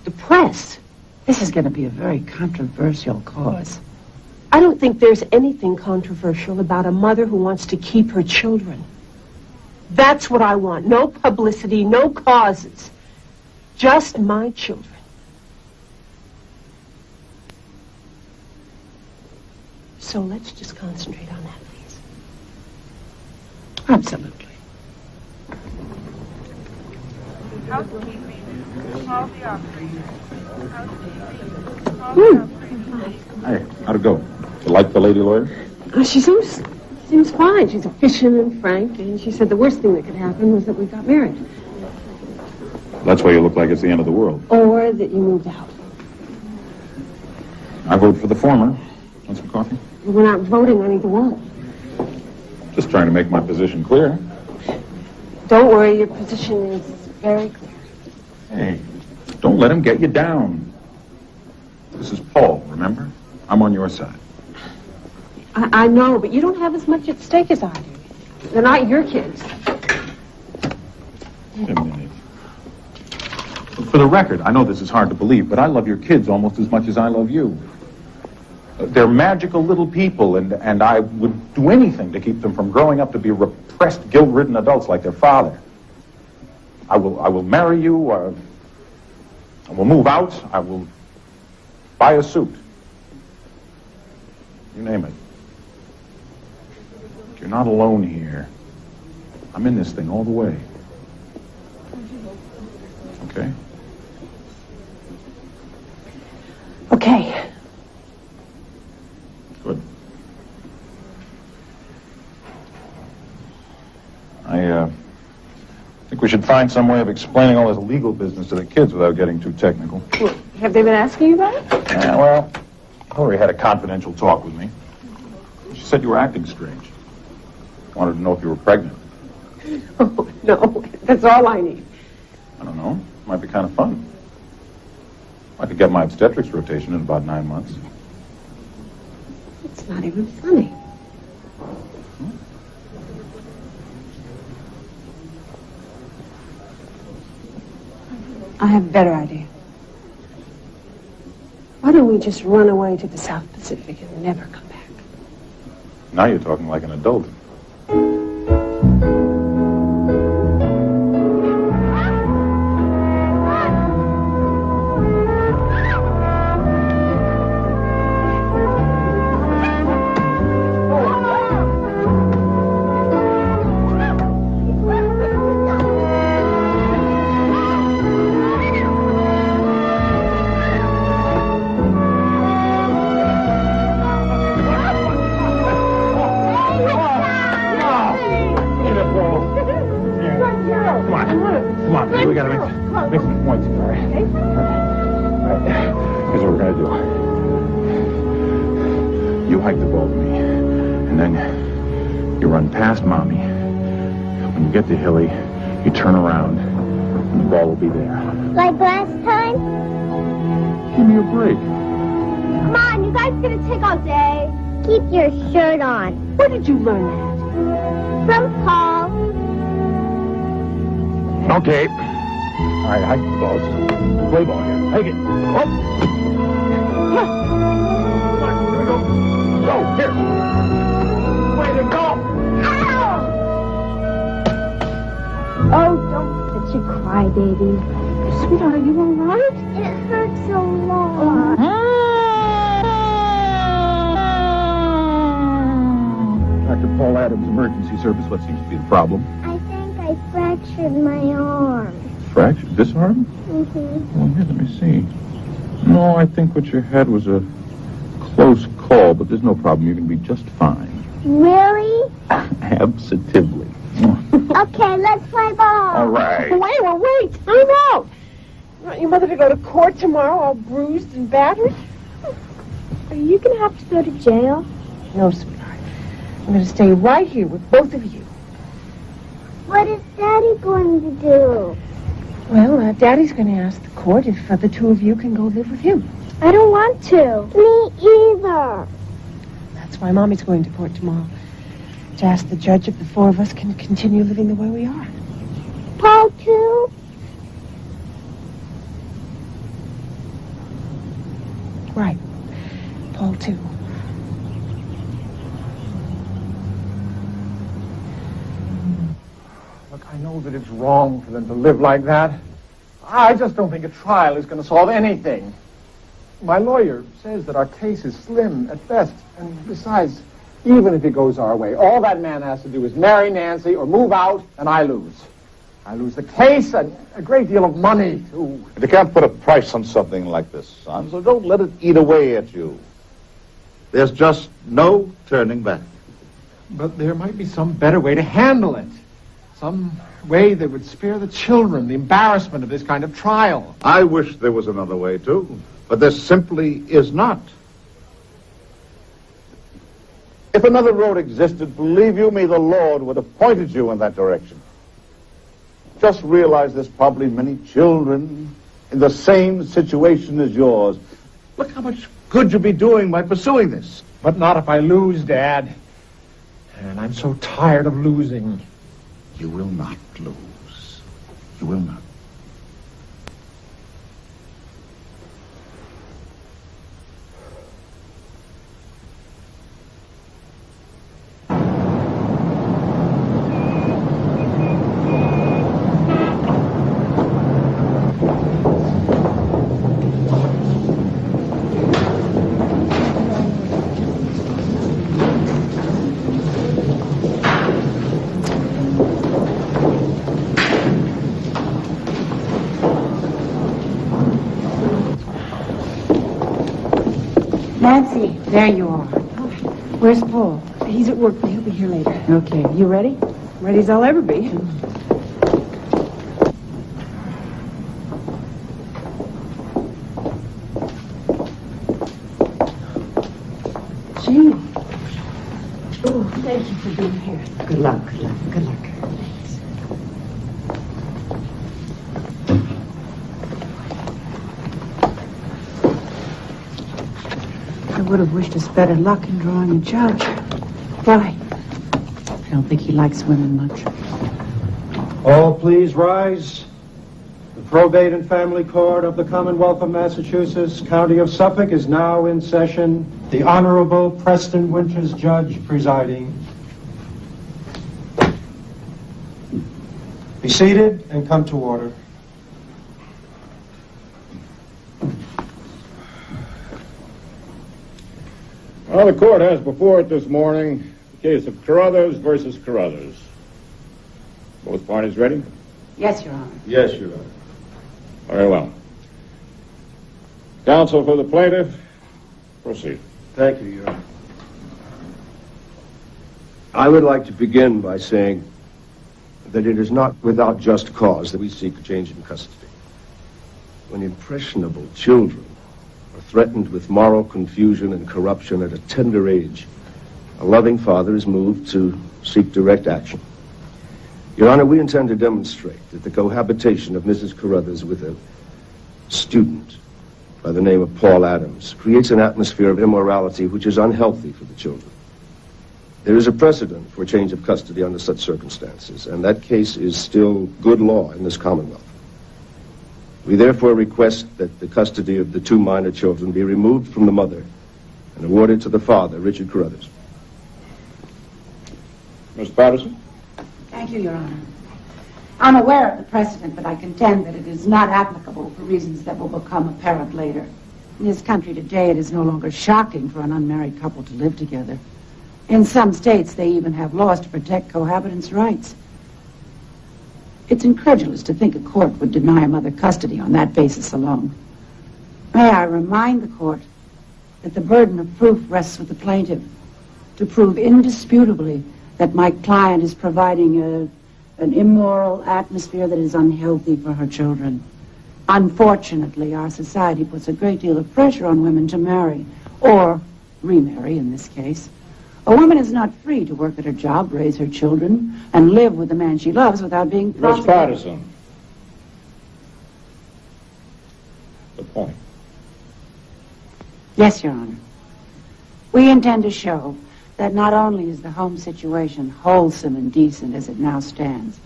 The press? This is going to be a very controversial cause. I don't think there's anything controversial about a mother who wants to keep her children. That's what I want. No publicity, no causes. Just my children. So let's just concentrate on that, please. Absolutely. Housekeeping. Call the operator. Housekeeping. Call the operator. Hey, how'd it go? You like the lady lawyer? She seems fine. She's efficient and frank, and she said the worst thing that could happen was that we got married. That's why you look like it's the end of the world. Or that you moved out. I vote for the former. Want some coffee? We're not voting on either one. Just trying to make my position clear. Don't worry, your position is very clear. Hey, don't let him get you down. This is Paul, remember? I'm on your side. I know, but you don't have as much at stake as I do. They're not your kids. Wait a minute. For the record, I know this is hard to believe, but I love your kids almost as much as I love you. They're magical little people, and I would do anything to keep them from growing up to be repressed, guilt-ridden adults like their father. I will marry you, I will move out, I will buy a suit. You name it. You're not alone here. I'm in this thing all the way. Okay? Okay. Good. I think we should find some way of explaining all this legal business to the kids without getting too technical. Well, Have they been asking you about it? Yeah, well, Hillary had a confidential talk with me. She said you were acting strange. Wanted to know if you were pregnant. Oh, no. That's all I need. I don't know. Might be kind of fun. I could get my obstetrics rotation in about 9 months. It's not even funny. I have a better idea. Why don't we just run away to the South Pacific and never come back? Now you're talking like an adult. Past Mommy. When you get to Hilly, you turn around, and the ball will be there. Like last time? Give me a break. Come on, you guys gonna take all day. Keep your shirt on. Where did you learn that? From Paul. Okay. All right, hike the balls. Play ball here. Take it. Oh. Come on, here we go. Go, here. Way to go. Oh, don't let you cry, baby. Sweetheart, are you all right? It hurts a lot. Dr. Paul Adams, emergency service. What seems to be the problem? I think I fractured my arm. Fractured? This arm? Mm-hmm. Well, here, let me see. No, I think what you had was a close call, but there's no problem. You're going to be just fine. Really? Absolutely. Okay, let's play ball. All right. Wait. Time out. You want your mother to go to court tomorrow all bruised and battered? Are you going to have to go to jail? No, sweetheart. I'm going to stay right here with both of you. What is Daddy going to do? Well, Daddy's going to ask the court if the two of you can go live with him. I don't want to. Me either. That's why Mommy's going to court tomorrow. To ask the judge if the four of us can continue living the way we are. Paul, too? Right. Paul, too. Look, I know that it's wrong for them to live like that. I just don't think a trial is going to solve anything. My lawyer says that our case is slim at best, and besides, even if it goes our way, all that man has to do is marry Nancy or move out, and I lose. I lose the case and a great deal of money, too. You can't put a price on something like this, son, so don't let it eat away at you. There's just no turning back. But there might be some better way to handle it. Some way that would spare the children the embarrassment of this kind of trial. I wish there was another way, too, but there simply is not. If another road existed, believe you me, the Lord would have pointed you in that direction. Just realize there's probably many children in the same situation as yours. Look how much good you'll be doing by pursuing this. But not if I lose, Dad. And I'm so tired of losing. You will not lose. You will not. Nancy, there you are. Where's Paul? He's at work, but he'll be here later. Okay, you ready? Ready as I'll ever be. Gee. Oh, thank you for being here. Good luck, good luck, good luck. I would have wished us better luck in drawing a judge. Why? I don't think he likes women much. All please rise. The Probate and Family Court of the Commonwealth of Massachusetts, County of Suffolk, is now in session. The Honorable Preston Winters, Judge, presiding. Be seated and come to order. Well, the court has before it this morning the case of Carruthers versus Carruthers. Both parties ready? Yes, Your Honor. Yes, Your Honor. Very well. Counsel for the plaintiff, proceed. Thank you, Your Honor. I would like to begin by saying that it is not without just cause that we seek a change in custody. When impressionable children are threatened with moral confusion and corruption at a tender age, a loving father is moved to seek direct action. Your Honor, we intend to demonstrate that the cohabitation of Mrs. Carruthers with a student by the name of Paul Adams creates an atmosphere of immorality which is unhealthy for the children. There is a precedent for change of custody under such circumstances, and that case is still good law in this Commonwealth. We therefore request that the custody of the two minor children be removed from the mother and awarded to the father, Richard Carruthers. Ms. Patterson? Thank you, Your Honor. I'm aware of the precedent, but I contend that it is not applicable for reasons that will become apparent later. In this country today, it is no longer shocking for an unmarried couple to live together. In some states, they even have laws to protect cohabitants' rights. It's incredulous to think a court would deny a mother custody on that basis alone. May I remind the court that the burden of proof rests with the plaintiff to prove indisputably that my client is providing an immoral atmosphere that is unhealthy for her children. Unfortunately, our society puts a great deal of pressure on women to marry, or remarry in this case. A woman is not free to work at her job, raise her children, and live with the man she loves without being Ms. prosecuted. Patterson. The point. Yes, Your Honor. We intend to show that not only is the home situation wholesome and decent as it now stands,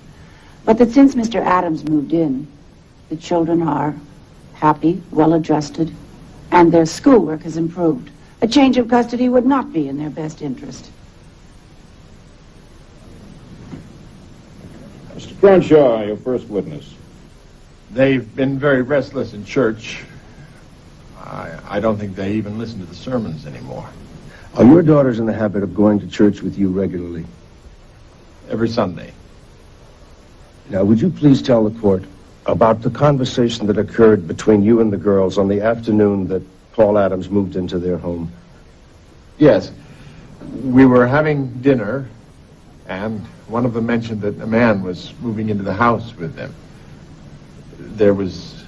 but that since Mr. Adams moved in, the children are happy, well-adjusted, and their schoolwork has improved. A change of custody would not be in their best interest. Mr. Crenshaw, your first witness. They've been very restless in church. I don't think they even listen to the sermons anymore. Are your daughters in the habit of going to church with you regularly? Every Sunday. Now, would you please tell the court about the conversation that occurred between you and the girls on the afternoon that Paul Adams moved into their home? Yes. We were having dinner, and one of them mentioned that a man was moving into the house with them. There was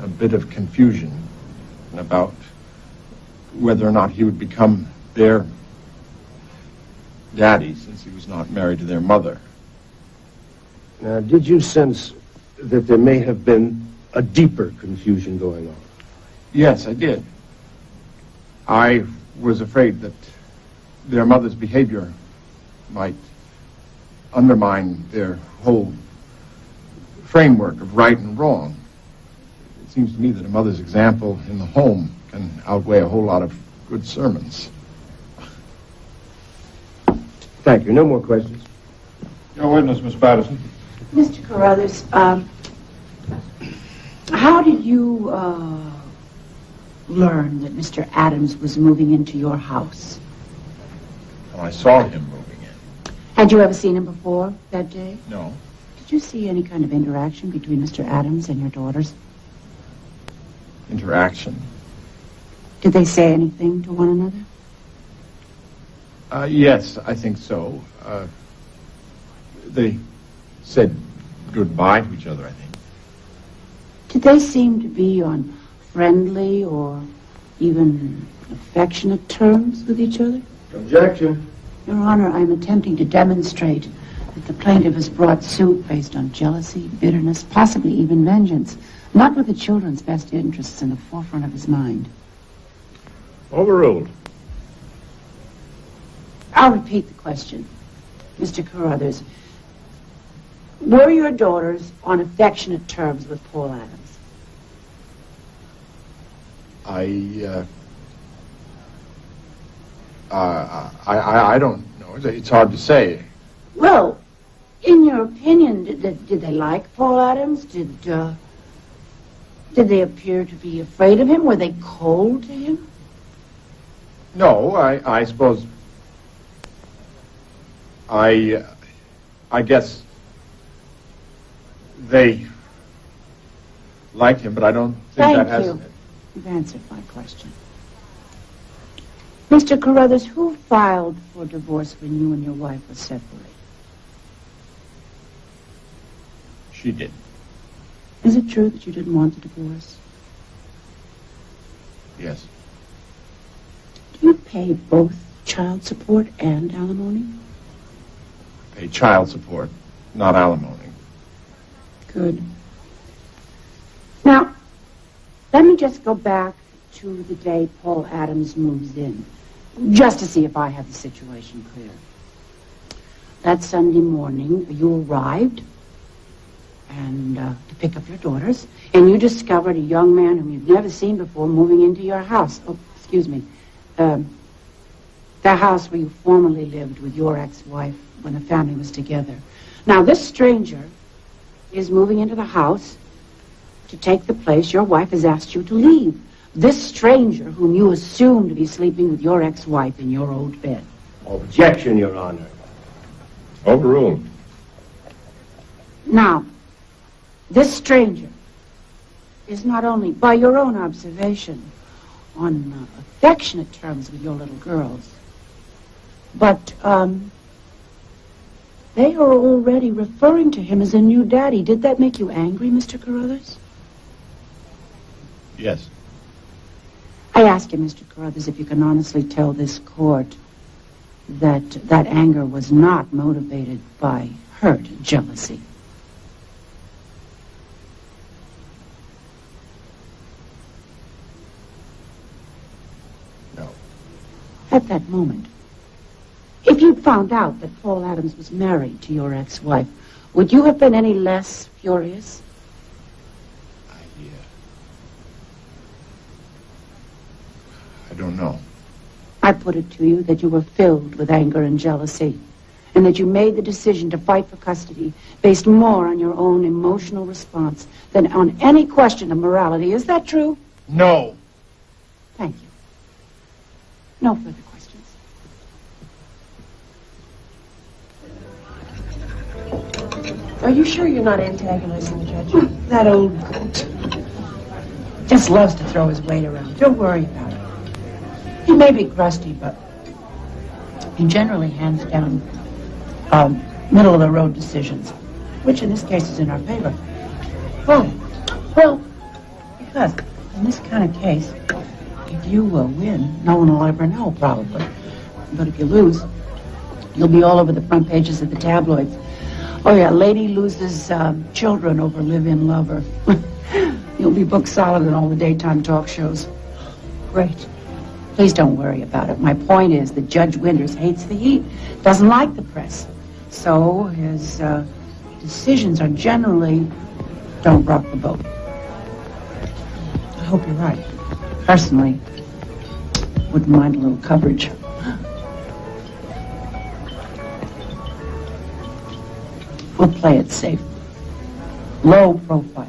a bit of confusion about whether or not he would become their daddy, since he was not married to their mother. Now, did you sense that there may have been a deeper confusion going on? Yes, I did. I was afraid that their mother's behavior might undermine their whole framework of right and wrong. It seems to me that a mother's example in the home can outweigh a whole lot of good sermons. Thank you. No more questions. Your witness, Miss Patterson. Mr. Carruthers, how did you learn that Mr. Adams was moving into your house? Well, I saw him moving in. Had you ever seen him before that day? No. Did you see any kind of interaction between Mr. Adams and your daughters? Interaction? Did they say anything to one another? Yes, I think so. They said goodbye to each other, I think. Did they seem to be on friendly or even affectionate terms with each other? Objection. Your Honor, I'm attempting to demonstrate that the plaintiff has brought suit based on jealousy, bitterness, possibly even vengeance, not with the children's best interests in the forefront of his mind. Overruled. I'll repeat the question. Mr. Carruthers, were your daughters on affectionate terms with Paul Adams? I don't know. It's hard to say. Well, in your opinion, did they like Paul Adams? Did they appear to be afraid of him? Were they cold to him? No, I suppose. I guess they liked him, but I don't think that has. Thank you. You've answered my question. Mr. Carruthers, who filed for divorce when you and your wife were separated? She did. Is it true that you didn't want the divorce? Yes. Do you pay both child support and alimony? Pay child support, not alimony. Good. Now, let me just go back to the day Paul Adams moves in, just to see if I have the situation clear. That Sunday morning, you arrived and to pick up your daughters, and you discovered a young man whom you'd never seen before moving into your house. Oh, excuse me. The house where you formerly lived with your ex-wife when the family was together. Now, this stranger is moving into the house to take the place your wife has asked you to leave. This stranger whom you assume to be sleeping with your ex-wife in your old bed. Objection, Your Honor. Overruled. Now, this stranger is not only, by your own observation, on affectionate terms with your little girls, but they are already referring to him as a new daddy. Did that make you angry, Mr. Carruthers? Yes. I ask you, Mr. Carruthers, if you can honestly tell this court that that anger was not motivated by hurt, jealousy. No. At that moment, if you'd found out that Paul Adams was married to your ex-wife, would you have been any less furious? I don't know. I put it to you that you were filled with anger and jealousy, and that you made the decision to fight for custody based more on your own emotional response than on any question of morality. Is that true? No. Thank you. No further questions. Are you sure you're not antagonizing the judge? That old goat Just loves to throw his weight around. Don't worry about it. He may be crusty, but he generally hands down middle-of-the-road decisions, which in this case is in our favor. Oh, well, because in this kind of case, if you will win, no one will ever know, probably. But if you lose, you'll be all over the front pages of the tabloids. Oh, yeah, lady loses children over live-in lover. You'll be booked solid in all the daytime talk shows. Great. Please don't worry about it. My point is that Judge Winters hates the heat, doesn't like the press. So his decisions are generally don't rock the boat. I hope you're right. Personally, wouldn't mind a little coverage. We'll play it safe. Low profile.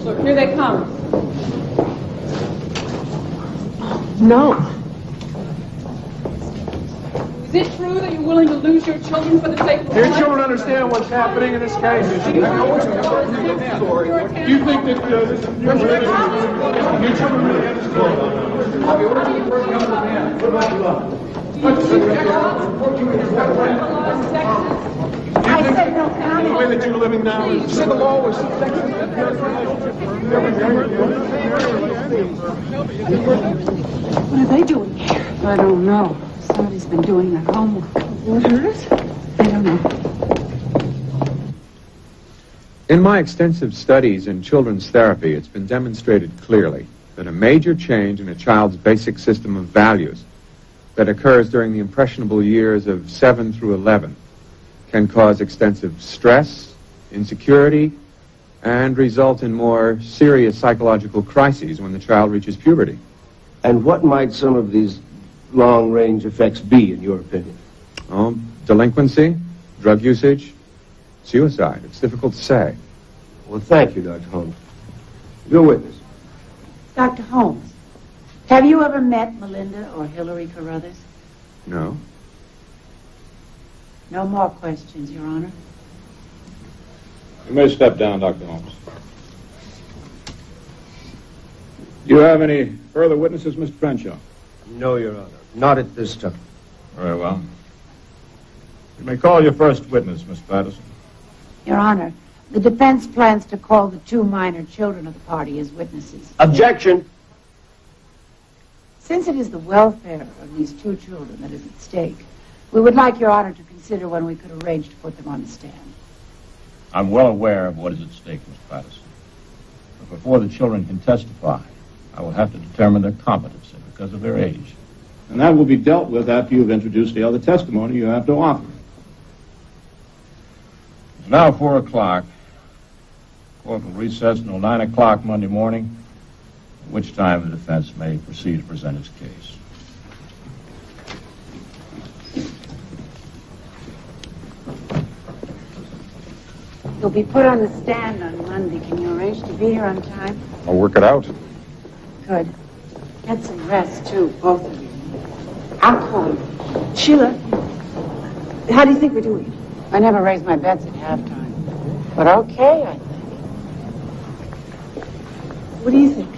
Look, here they come. No. Is it true that you're willing to lose your children for the sake of Your children understand what's happening in this case. You think that your children really understand? I said no comment. The way that you're living now, you said the law was sexist. What are they doing here? I don't know. Somebody's been doing their homework. What hurt? I don't know. In my extensive studies in children's therapy, it's been demonstrated clearly that a major change in a child's basic system of values that occurs during the impressionable years of 7 through 11 can cause extensive stress, insecurity, and result in more serious psychological crises when the child reaches puberty. And what might some of these long-range effects be, in your opinion? Oh, delinquency, drug usage, suicide. It's difficult to say. Well, thank you, Dr. Holmes. Your witness. Dr. Holmes, have you ever met Melinda or Hillary Carruthers? No. No more questions, Your Honor. You may step down, Dr. Holmes. Do you have any further witnesses, Mr. Crenshaw? No, Your Honor. Not at this time. Very well. You may call your first witness, Miss Patterson. Your Honor, the defense plans to call the 2 minor children of the party as witnesses. Objection! Since it is the welfare of these 2 children that is at stake, we would like Your Honor to consider when we could arrange to put them on the stand. I'm well aware of what is at stake, Mr. Patterson. But before the children can testify, I will have to determine their competency because of their age. And that will be dealt with after you've introduced the other testimony you have to offer. It's now 4 o'clock. Court will recess until 9 o'clock Monday morning, at which time the defense may proceed to present its case. You'll be put on the stand on Monday. Can you arrange to be here on time? I'll work it out. Good. Get some rest, too, both of you. I'll call you. Sheila, how do you think we're doing? I never raise my bets at halftime. But okay, I think. What do you think?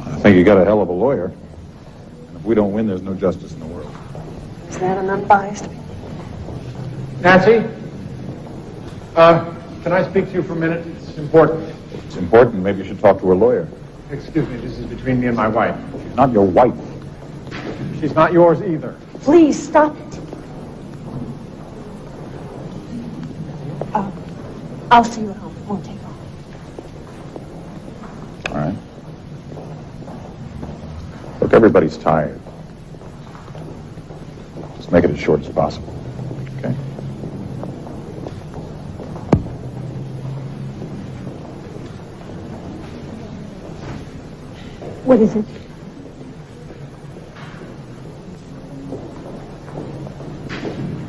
I think you got a hell of a lawyer. And if we don't win, there's no justice in the world. Is that an unbiased opinion? Nancy? Can I speak to you for a minute? It's important. It's important. Maybe you should talk to her lawyer. Excuse me, this is between me and my wife. She's not your wife. She's not yours either. Please, stop it. I'll see you at home. It won't take long. All right. Look, everybody's tired. Just make it as short as possible. Okay? What is it?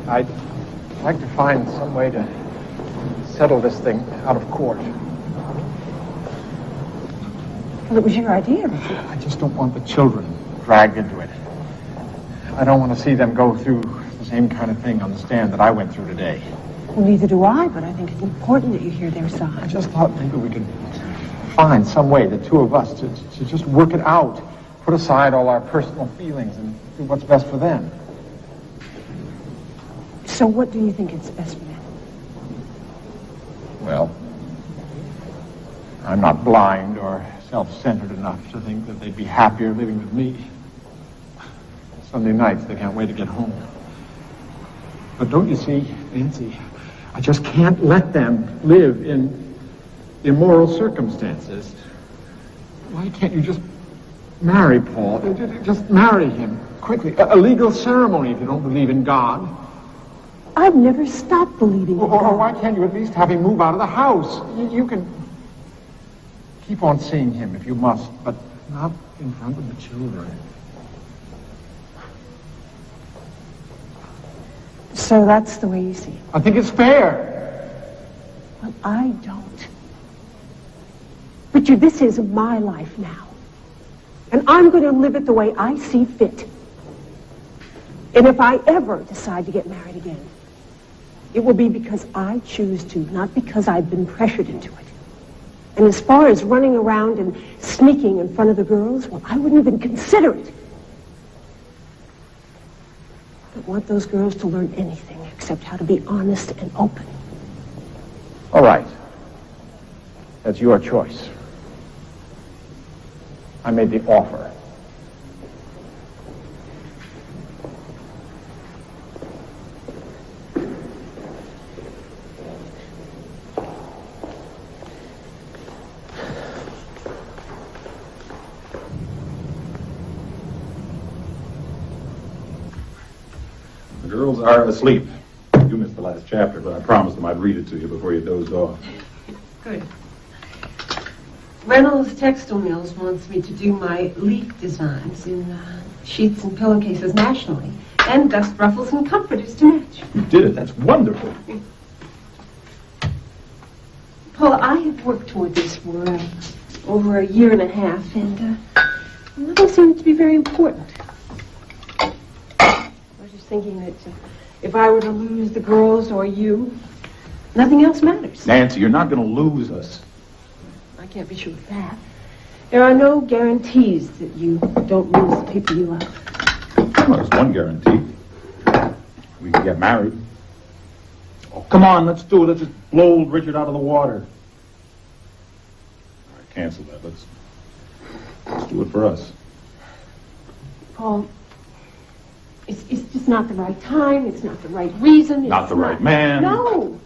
I'd like to find some way to settle this thing out of court. Well, it was your idea. I just don't want the children dragged into it. I don't want to see them go through the same kind of thing on the stand that I went through today. Well, neither do I, but I think it's important that you hear their I side. just thought maybe we could find some way, the 2 of us, to just work it out. Put aside all our personal feelings and do what's best for them. So what do you think is best for them? Well, I'm not blind or self-centered enough to think that they'd be happier living with me. Sunday nights, they can't wait to get home. But don't you see, Nancy, I just can't let them live in immoral circumstances. Why can't you just marry Paul? Just marry him quickly. A legal ceremony if you don't believe in God. I've never stopped believing in Or God. why can't you at least have him move out of the house? You can keep on seeing him if you must, but not in front of the children. So that's the way you see it. I think it's fair. Well, I don't. Richard, this is my life now. And I'm going to live it the way I see fit. And if I ever decide to get married again, it will be because I choose to, not because I've been pressured into it. And as far as running around and sneaking in front of the girls, well, I wouldn't even consider it. I don't want those girls to learn anything except except how to be honest and open. All right. That's your choice. I made the offer. The girls are asleep. You missed the last chapter, but I promised them I'd read it to you before you dozed off. Good. Reynolds Textile Mills wants me to do my leaf designs in sheets and pillowcases nationally, and dust ruffles and comforters to match. You did it. That's wonderful. Paul, I have worked toward this for over a year and a half, and nothing seemed to be very important. I was just thinking that if I were to lose the girls or you, nothing else matters. Nancy, you're not going to lose us. I can't be sure of that. There are no guarantees that you don't lose the people you love. Well, there's one guarantee. We can get married. Oh, come on, let's do it. Let's just blow old Richard out of the water. All right, cancel that. Let's do it for us. Paul, it's just not the right time. It's not the right reason. Not the right man. No.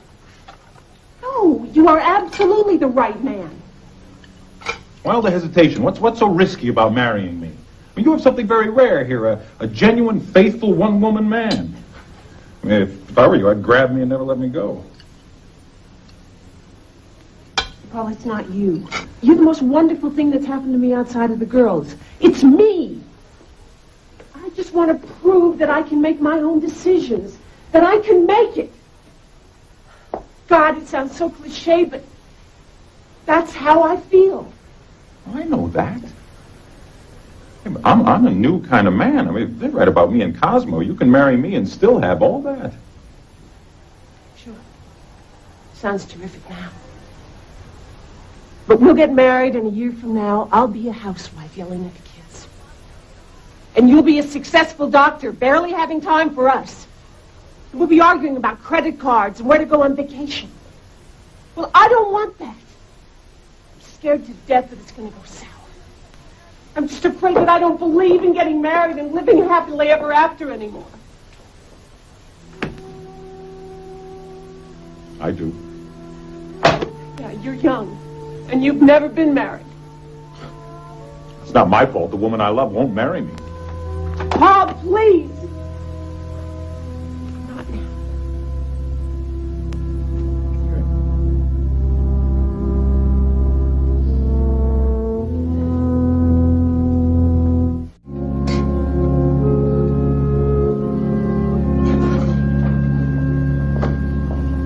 No, you are absolutely the right man. Well, the hesitation. What's so risky about marrying me? I mean, you have something very rare here, a genuine, faithful, one-woman man. I mean, if I were you, I'd grab me and never let me go. Paul, it's not you. You're the most wonderful thing that's happened to me outside of the girls. It's me. I just want to prove that I can make my own decisions, that I can make it. God, it sounds so cliche, but that's how I feel. I know that. Yeah, but I'm a new kind of man. I mean, if they write about me in Cosmo, you can marry me and still have all that. Sure. Sounds terrific now. But we'll get married, and a year from now, I'll be a housewife yelling at the kids. And you'll be a successful doctor, barely having time for us. We'll be arguing about credit cards and where to go on vacation. Well, I don't want that. I'm scared to death that it's going to go sour. I'm just afraid that I don't believe in getting married and living happily ever after anymore. I do. Yeah, you're young, and you've never been married. It's not my fault the woman I love won't marry me. Paul, please. Not now.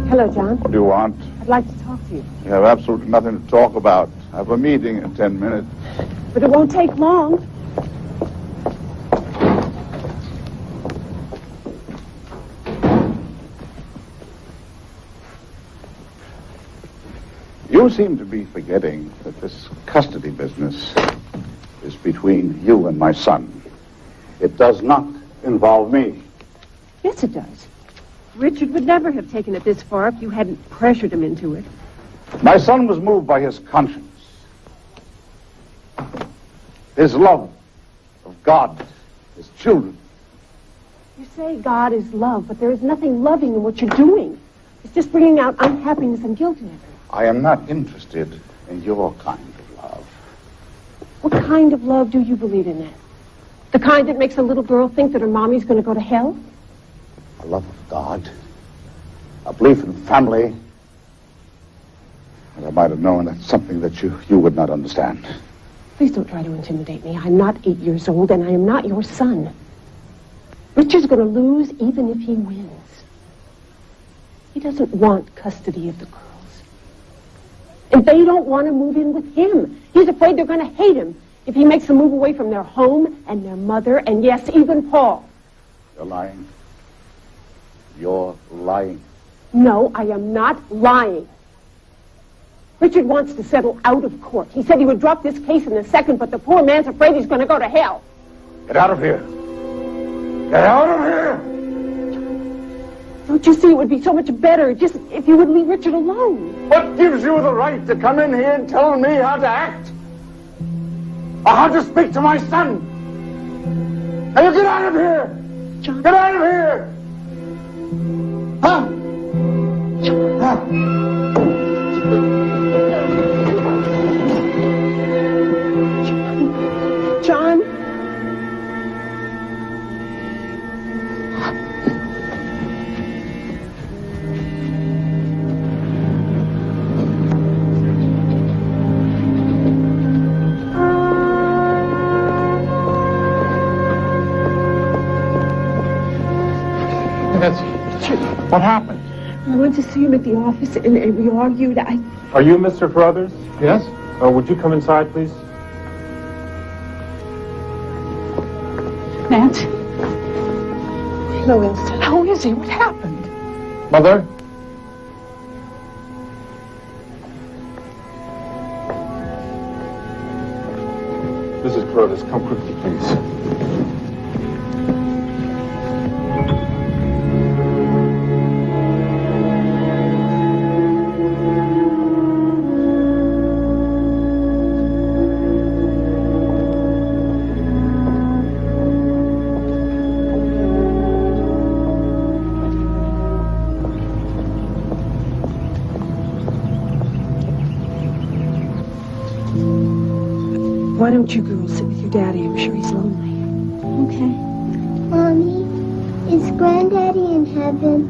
Hello, John. What do you want? I'd like to talk to you. You have absolutely nothing to talk about. I have a meeting in 10 minutes. But it won't take long. You seem to be forgetting that this custody business is between you and my son. It does not involve me. Yes, it does. Richard would never have taken it this far if you hadn't pressured him into it. My son was moved by his conscience, his love of God, his children. You say God is love, but there is nothing loving in what you're doing. It's just bringing out unhappiness and guilt in everyone. I am not interested in your kind of love. What kind of love do you believe in then? The kind that makes a little girl think that her mommy's going to go to hell? A love of God, a belief in family. And I might have known that's something that you would not understand. Please don't try to intimidate me. I'm not 8 years old, and I am not your son. Richard's going to lose even if he wins. He doesn't want custody of the girls. And they don't want to move in with him. He's afraid they're going to hate him if he makes them move away from their home and their mother, and yes, even Paul. You're lying. You're lying. No, I am not lying. Richard wants to settle out of court. He said he would drop this case in a second, but the poor man's afraid he's going to go to hell. Get out of here. Get out of here! Don't you see it would be so much better just if you would leave Richard alone? What gives you the right to come in here and tell me how to act? Or how to speak to my son? Now you get out of here! John. Get out of here! Huh? John? What happened? I went to see him at the office and we argued. Are you Mr. Carruthers? Yes. Would you come inside, please? Nance? Hello, Winston. How is he? What happened? Mother? Mrs. Carruthers, come quickly, please. Why don't you girls sit with your daddy? I'm sure he's lonely. Okay. Mommy, is Granddaddy in heaven?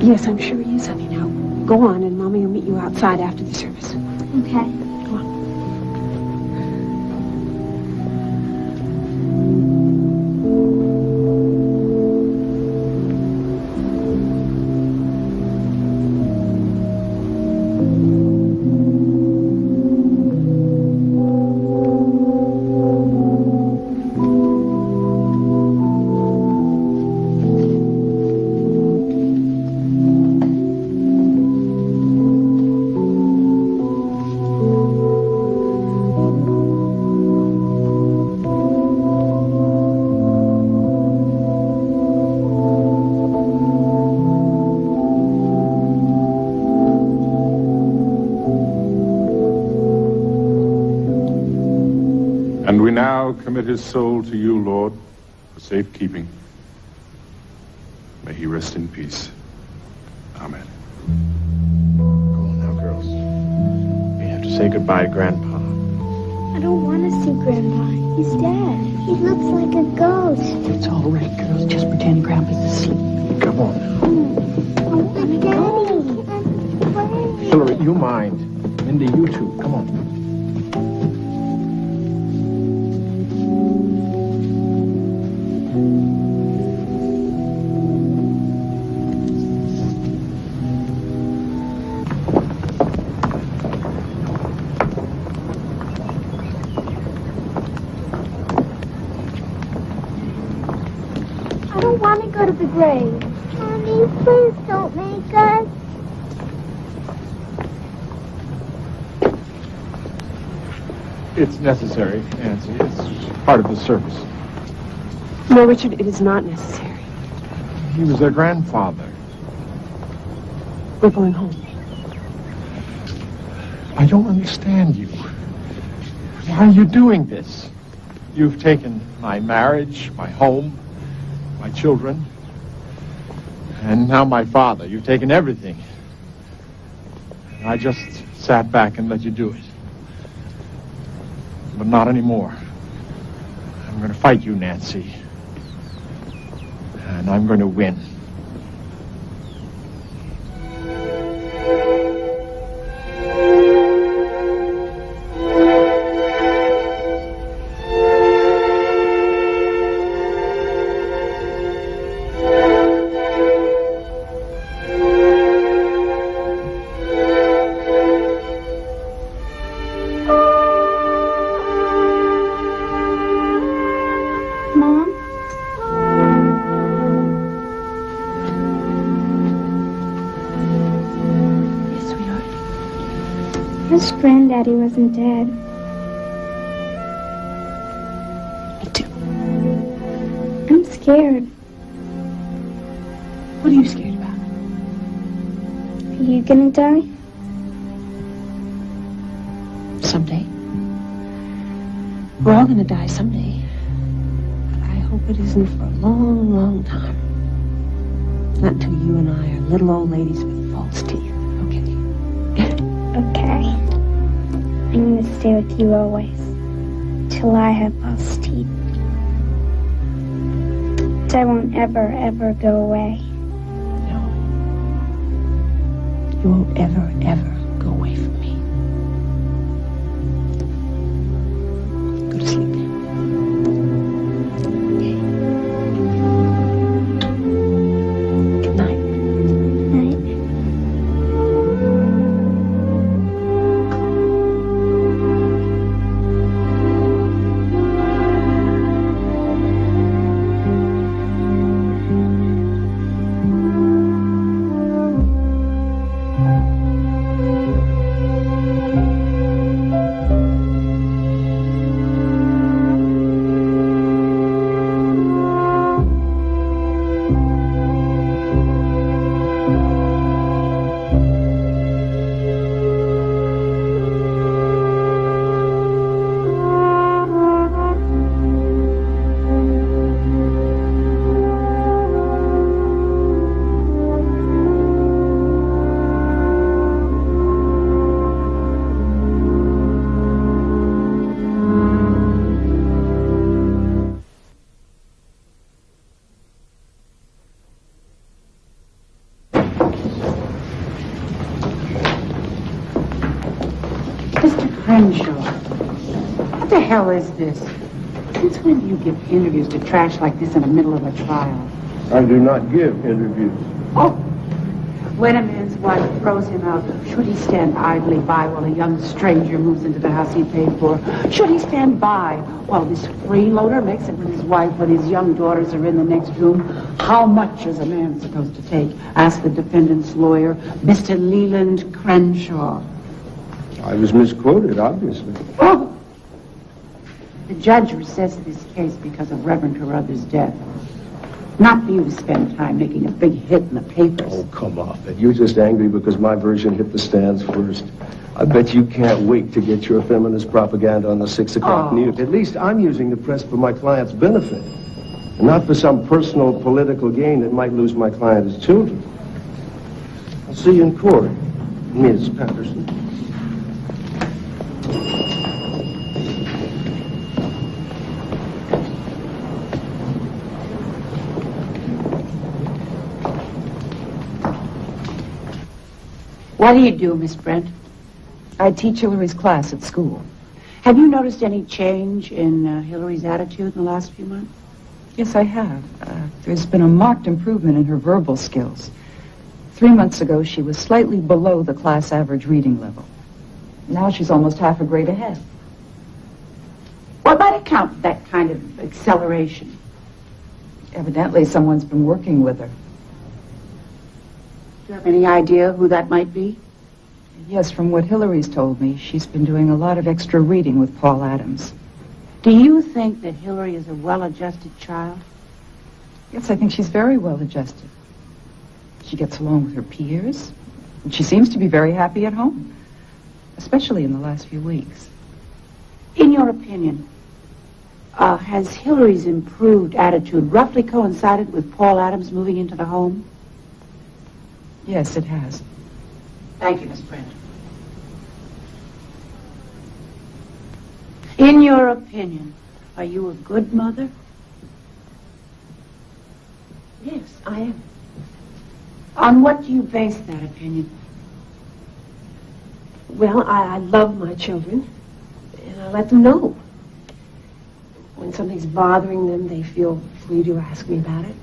Yes, I'm sure he is, honey. Now, go on, and Mommy will meet you outside after the service. Okay. Go on. And we now commit his soul to you, Lord, for safekeeping. May he rest in peace. Amen. Go on now, girls. We have to say goodbye to Grandpa. I don't want to see Grandpa. He's dead. He looks like a ghost. It's all right, girls. Just pretend Grandpa's asleep. Come on now. But Daddy, Hillary, you mind. Mindy, you too. Come on. I don't want to go to the grave. Mommy, please don't make us. It's necessary, Nancy. It's part of the service. No, Richard, it is not necessary. He was their grandfather. We're going home. I don't understand you. Why are you doing this? You've taken my marriage, my home, my children, and now my father. You've taken everything. And I just sat back and let you do it. But not anymore. I'm going to fight you, Nancy. And I'm going to win. Mom? Yes, sweetheart. Wish Granddaddy wasn't dead. Me too. I'm scared. What are you scared about? Are you gonna die? Someday. We're all gonna die someday. But I hope it isn't for a long, long time. Not until you and I are little old ladies with false teeth, okay? Okay. I'm gonna stay with you always. Till I have false teeth. I won't ever, ever go away. No. You won't ever, ever go away from me. Go to sleep now. Good night. Night. What the hell is this? Since when do you give interviews to trash like this in the middle of a trial? I do not give interviews. Oh! When a man's wife throws him out, should he stand idly by while a young stranger moves into the house he paid for? Should he stand by while this freeloader makes it with his wife when his young daughters are in the next room? How much is a man supposed to take? Asked the defendant's lawyer, Mr. Leland Crenshaw. I was misquoted, obviously. Oh! The judge recessed this case because of Reverend Carruthers' death. Not for you to spend time making a big hit in the papers. Oh, come off it. You're just angry because my version hit the stands first. I bet you can't wait to get your feminist propaganda on the 6 o'clock news. At least I'm using the press for my client's benefit, and not for some personal political gain that might lose my client as children. I'll see you in court, Ms. Patterson. What do you do, Miss Brent? I teach Hillary's class at school. Have you noticed any change in Hillary's attitude in the last few months? Yes, I have. There's been a marked improvement in her verbal skills. 3 months ago, she was slightly below the class average reading level. Now she's almost half a grade ahead. What might account for that kind of acceleration? Evidently, someone's been working with her. Do you have any idea who that might be? Yes, from what Hillary's told me, she's been doing a lot of extra reading with Paul Adams. Do you think that Hillary is a well-adjusted child? Yes, I think she's very well-adjusted. She gets along with her peers, and she seems to be very happy at home, especially in the last few weeks. In your opinion, has Hillary's improved attitude roughly coincided with Paul Adams moving into the home? Yes, it has. Thank you, Miss Brent. In your opinion, are you a good mother? Yes, I am. On what do you base that opinion? Well, I love my children, and I let them know. When something's bothering them, they feel free to ask me about it.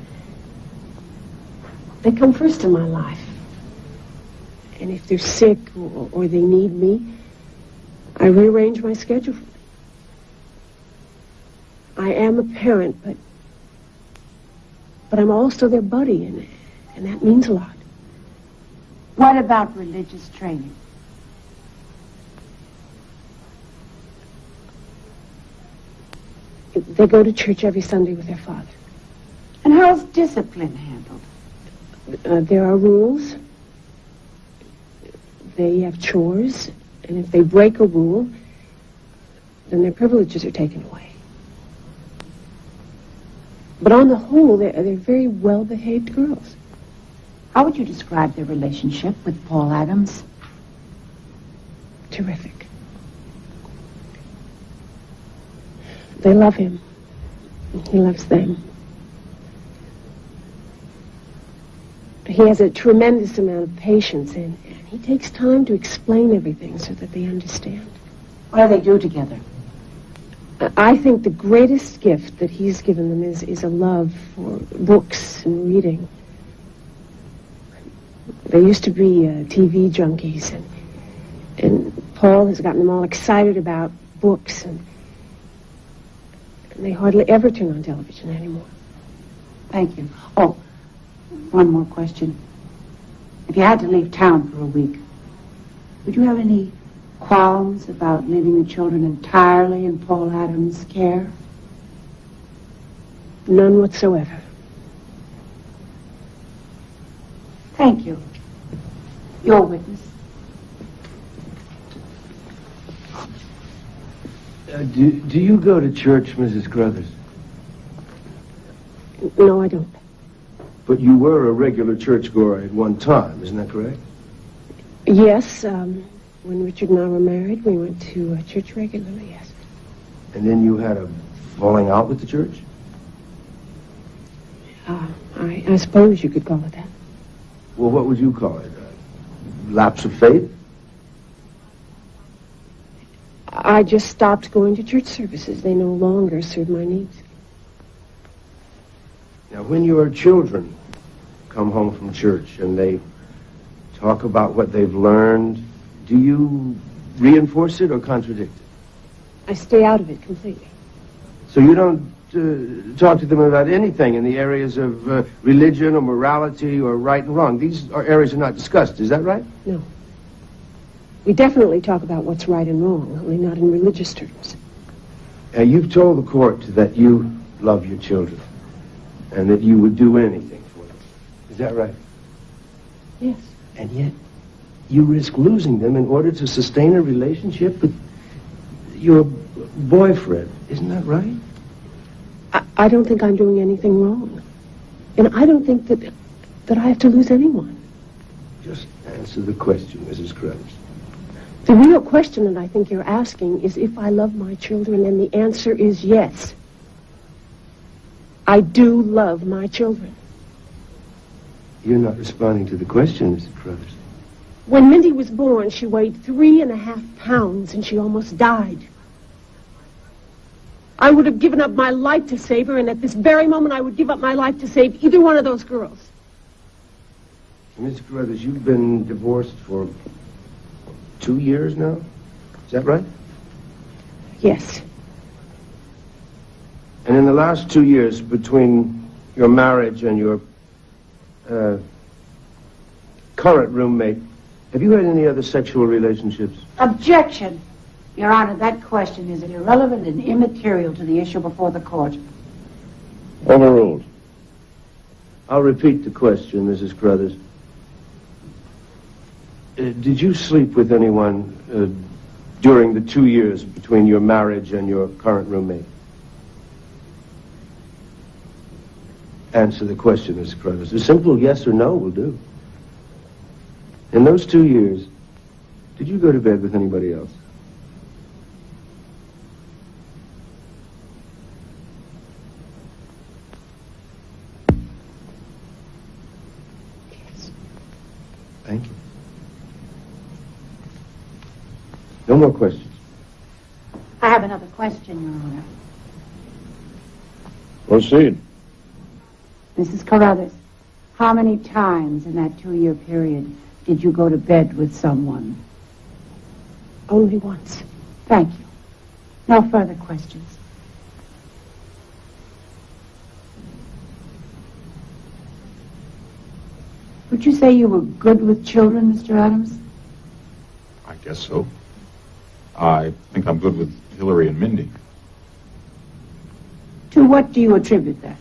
They come first in my life. And if they're sick or they need me, I rearrange my schedule for them. I am a parent, but I'm also their buddy, and that means a lot. What about religious training? They go to church every Sunday with their father. And how's discipline handled? There are rules. They have chores. And if they break a rule, then their privileges are taken away. But on the whole, they're very well-behaved girls. How would you describe their relationship with Paul Adams? Terrific. They love him. He loves them. He has a tremendous amount of patience, and he takes time to explain everything so that they understand. What do they do together? I think the greatest gift that he's given them is a love for books and reading. They used to be TV junkies, and Paul has gotten them all excited about books, and they hardly ever turn on television anymore. Thank you. Oh, one more question. If you had to leave town for a week, would you have any qualms about leaving the children entirely in Paul Adams' care? None whatsoever. Thank you. Your witness. Do you go to church, Mrs. Crothers? No, I don't. But you were a regular churchgoer at one time, isn't that correct? Yes, when Richard and I were married, we went to church regularly, yes. And then you had a falling out with the church? I suppose you could call it that. Well, what would you call it? A lapse of faith? I just stopped going to church services. They no longer serve my needs. Now, when your children come home from church and they talk about what they've learned, do you reinforce it or contradict it? I stay out of it completely. So you don't talk to them about anything in the areas of religion or morality or right and wrong? These are areas are not discussed, is that right? No. We definitely talk about what's right and wrong, only not in religious terms. You've told the court that you love your children and that you would do anything for them. Is that right? Yes. And yet, you risk losing them in order to sustain a relationship with your boyfriend. Isn't that right? I don't think I'm doing anything wrong. And I don't think that I have to lose anyone. Just answer the question, Mrs. Crothers. The real question that I think you're asking is if I love my children, and the answer is yes. I do love my children. You're not responding to the question, Mrs. Crothers. When Mindy was born, she weighed 3.5 pounds, and she almost died. I would have given up my life to save her, and at this very moment I would give up my life to save either one of those girls. Mrs. Crothers, you've been divorced for 2 years now? Is that right? Yes. And in the last 2 years, between your marriage and your current roommate, have you had any other sexual relationships? Objection. Your Honor, that question is irrelevant and immaterial to the issue before the court. Overruled. I'll repeat the question, Mrs. Crothers. Did you sleep with anyone during the 2 years between your marriage and your current roommate? Answer the question, Mrs. Crothers. A simple yes or no will do. In those 2 years, did you go to bed with anybody else? Yes. Thank you. No more questions. I have another question, Your Honor. Proceed. Mrs. Carruthers, how many times in that 2-year period did you go to bed with someone? Only once. Thank you. No further questions. Would you say you were good with children, Mr. Adams? I guess so. I think I'm good with Hillary and Mindy. To what do you attribute that?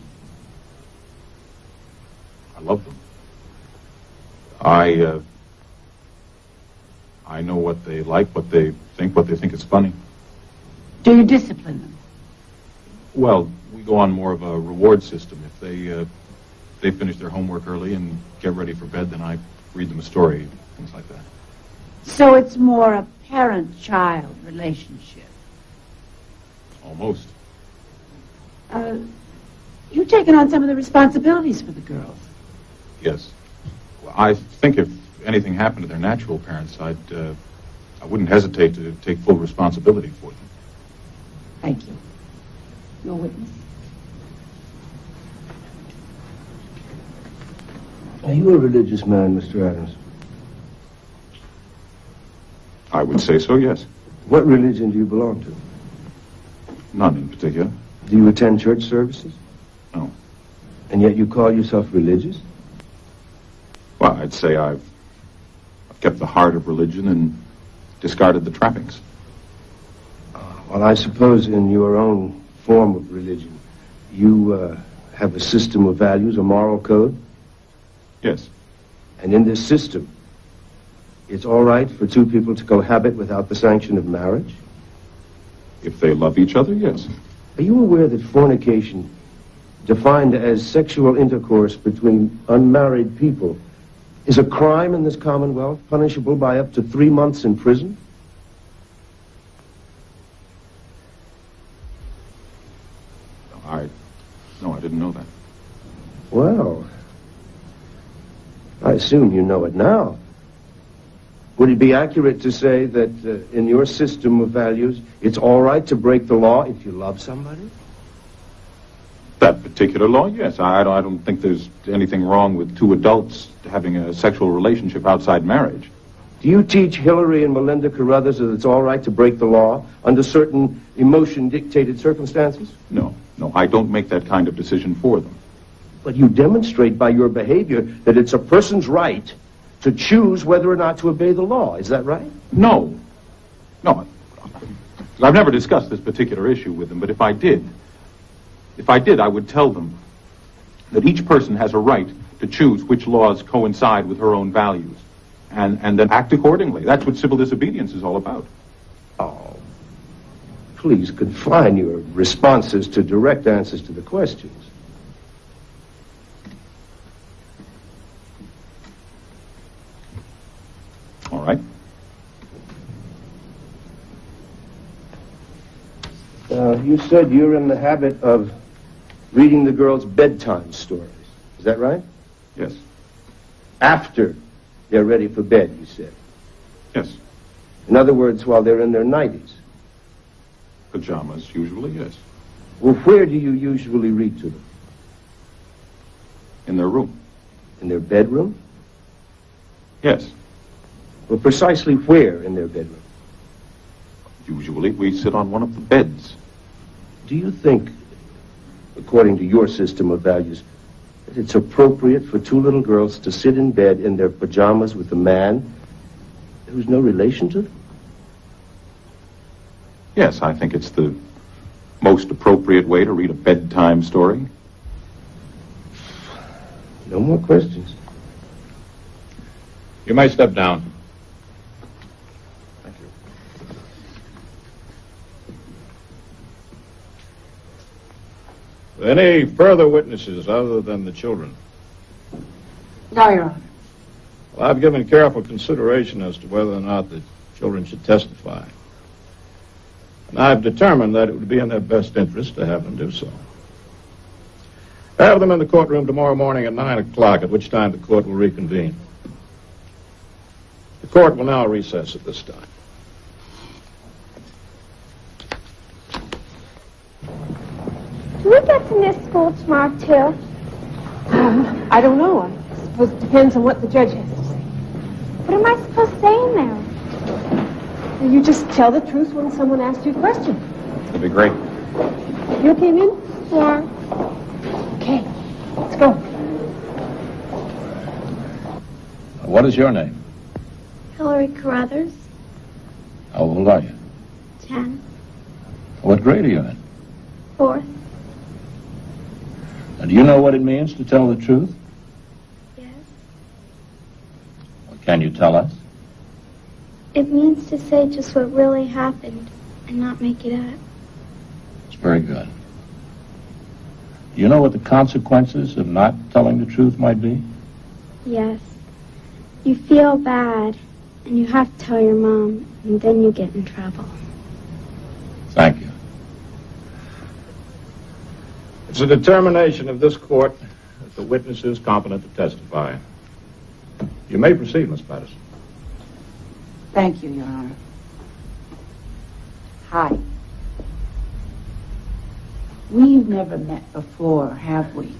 I love them. I know what they like, what they think is funny. Do you discipline them? Well, we go on more of a reward system. If they finish their homework early and get ready for bed, then I read them a story, things like that. So it's more a parent-child relationship. Almost. You've taken on some of the responsibilities for the girls. Yes. Well, I think if anything happened to their natural parents, I wouldn't hesitate to take full responsibility for them. Thank you. Your witness. Are you a religious man, Mr. Adams? I would say so, yes. What religion do you belong to? None in particular. Do you attend church services? No. And yet you call yourself religious? Well, I'd say I've kept the heart of religion and discarded the trappings. Well, I suppose in your own form of religion, you have a system of values, a moral code? Yes. And in this system, it's all right for two people to cohabit without the sanction of marriage? If they love each other, yes. Are you aware that fornication, defined as sexual intercourse between unmarried people, is a crime in this Commonwealth, punishable by up to 3 months in prison? No, I didn't know that. Well, I assume you know it now. Would it be accurate to say that in your system of values, it's all right to break the law if you love somebody? That particular law, yes. I don't think there's anything wrong with two adults having a sexual relationship outside marriage. Do you teach Hillary and Melinda Carruthers that it's all right to break the law under certain emotion-dictated circumstances? No, I don't make that kind of decision for them. But you demonstrate by your behavior that it's a person's right to choose whether or not to obey the law. Is that right? No. I've never discussed this particular issue with them, but if I did, I would tell them that each person has a right to choose which laws coincide with her own values, and then act accordingly. That's what civil disobedience is all about. Oh, please confine your responses to direct answers to the questions. All right. You said you're in the habit of reading the girls' bedtime stories. Is that right? Yes. After they're ready for bed, you said. Yes. In other words, while they're in their 90s. Pajamas, usually, yes. Well, where do you usually read to them? In their room. In their bedroom? Yes. Well, precisely where in their bedroom? Usually we sit on one of the beds. Do you think, according to your system of values, that it's appropriate for two little girls to sit in bed in their pajamas with a man who's no relation to them? Yes, I think it's the most appropriate way to read a bedtime story. No more questions. You may step down. Thank you. Any further witnesses other than the children? No, Your Honor. Well, I've given careful consideration as to whether or not the children should testify. And I've determined that it would be in their best interest to have them do so. Have them in the courtroom tomorrow morning at 9 o'clock, at which time the court will reconvene. The court will now recess at this time. Do we get to miss school tomorrow, too? I don't know. I suppose it depends on what the judge has to say. What am I supposed to say in there? You just tell the truth when someone asks you a question. That'd be great. You okay, Min? Yeah. Okay, let's go. What is your name? Hillary Carruthers, How old are you? 10, What grade are you in? 4th. And do you know what it means to tell the truth? Yes. Can you tell us? It means to say just what really happened and not make it up. It's very good. Do you know what the consequences of not telling the truth might be? Yes. You feel bad, and you have to tell your mom, and then you get in trouble. Thank you. It's a determination of this court that the witness is competent to testify. You may proceed, Miss Patterson. Thank you, Your Honor. Hi. We've never met before, have we?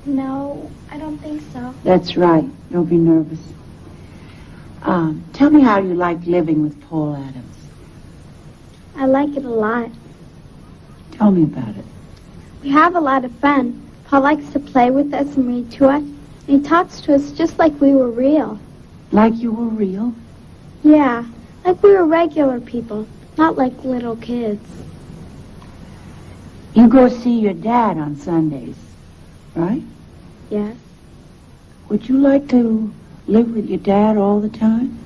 No, I don't think so. That's right. Don't be nervous. Tell me how you like living with Paul Adams. I like it a lot. Tell me about it. We have a lot of fun. Paul likes to play with us and read to us. And he talks to us just like we were real. Like you were real? Yeah, like we were regular people, not like little kids. You go see your dad on Sundays, right? Yes. Would you like to live with your dad all the time?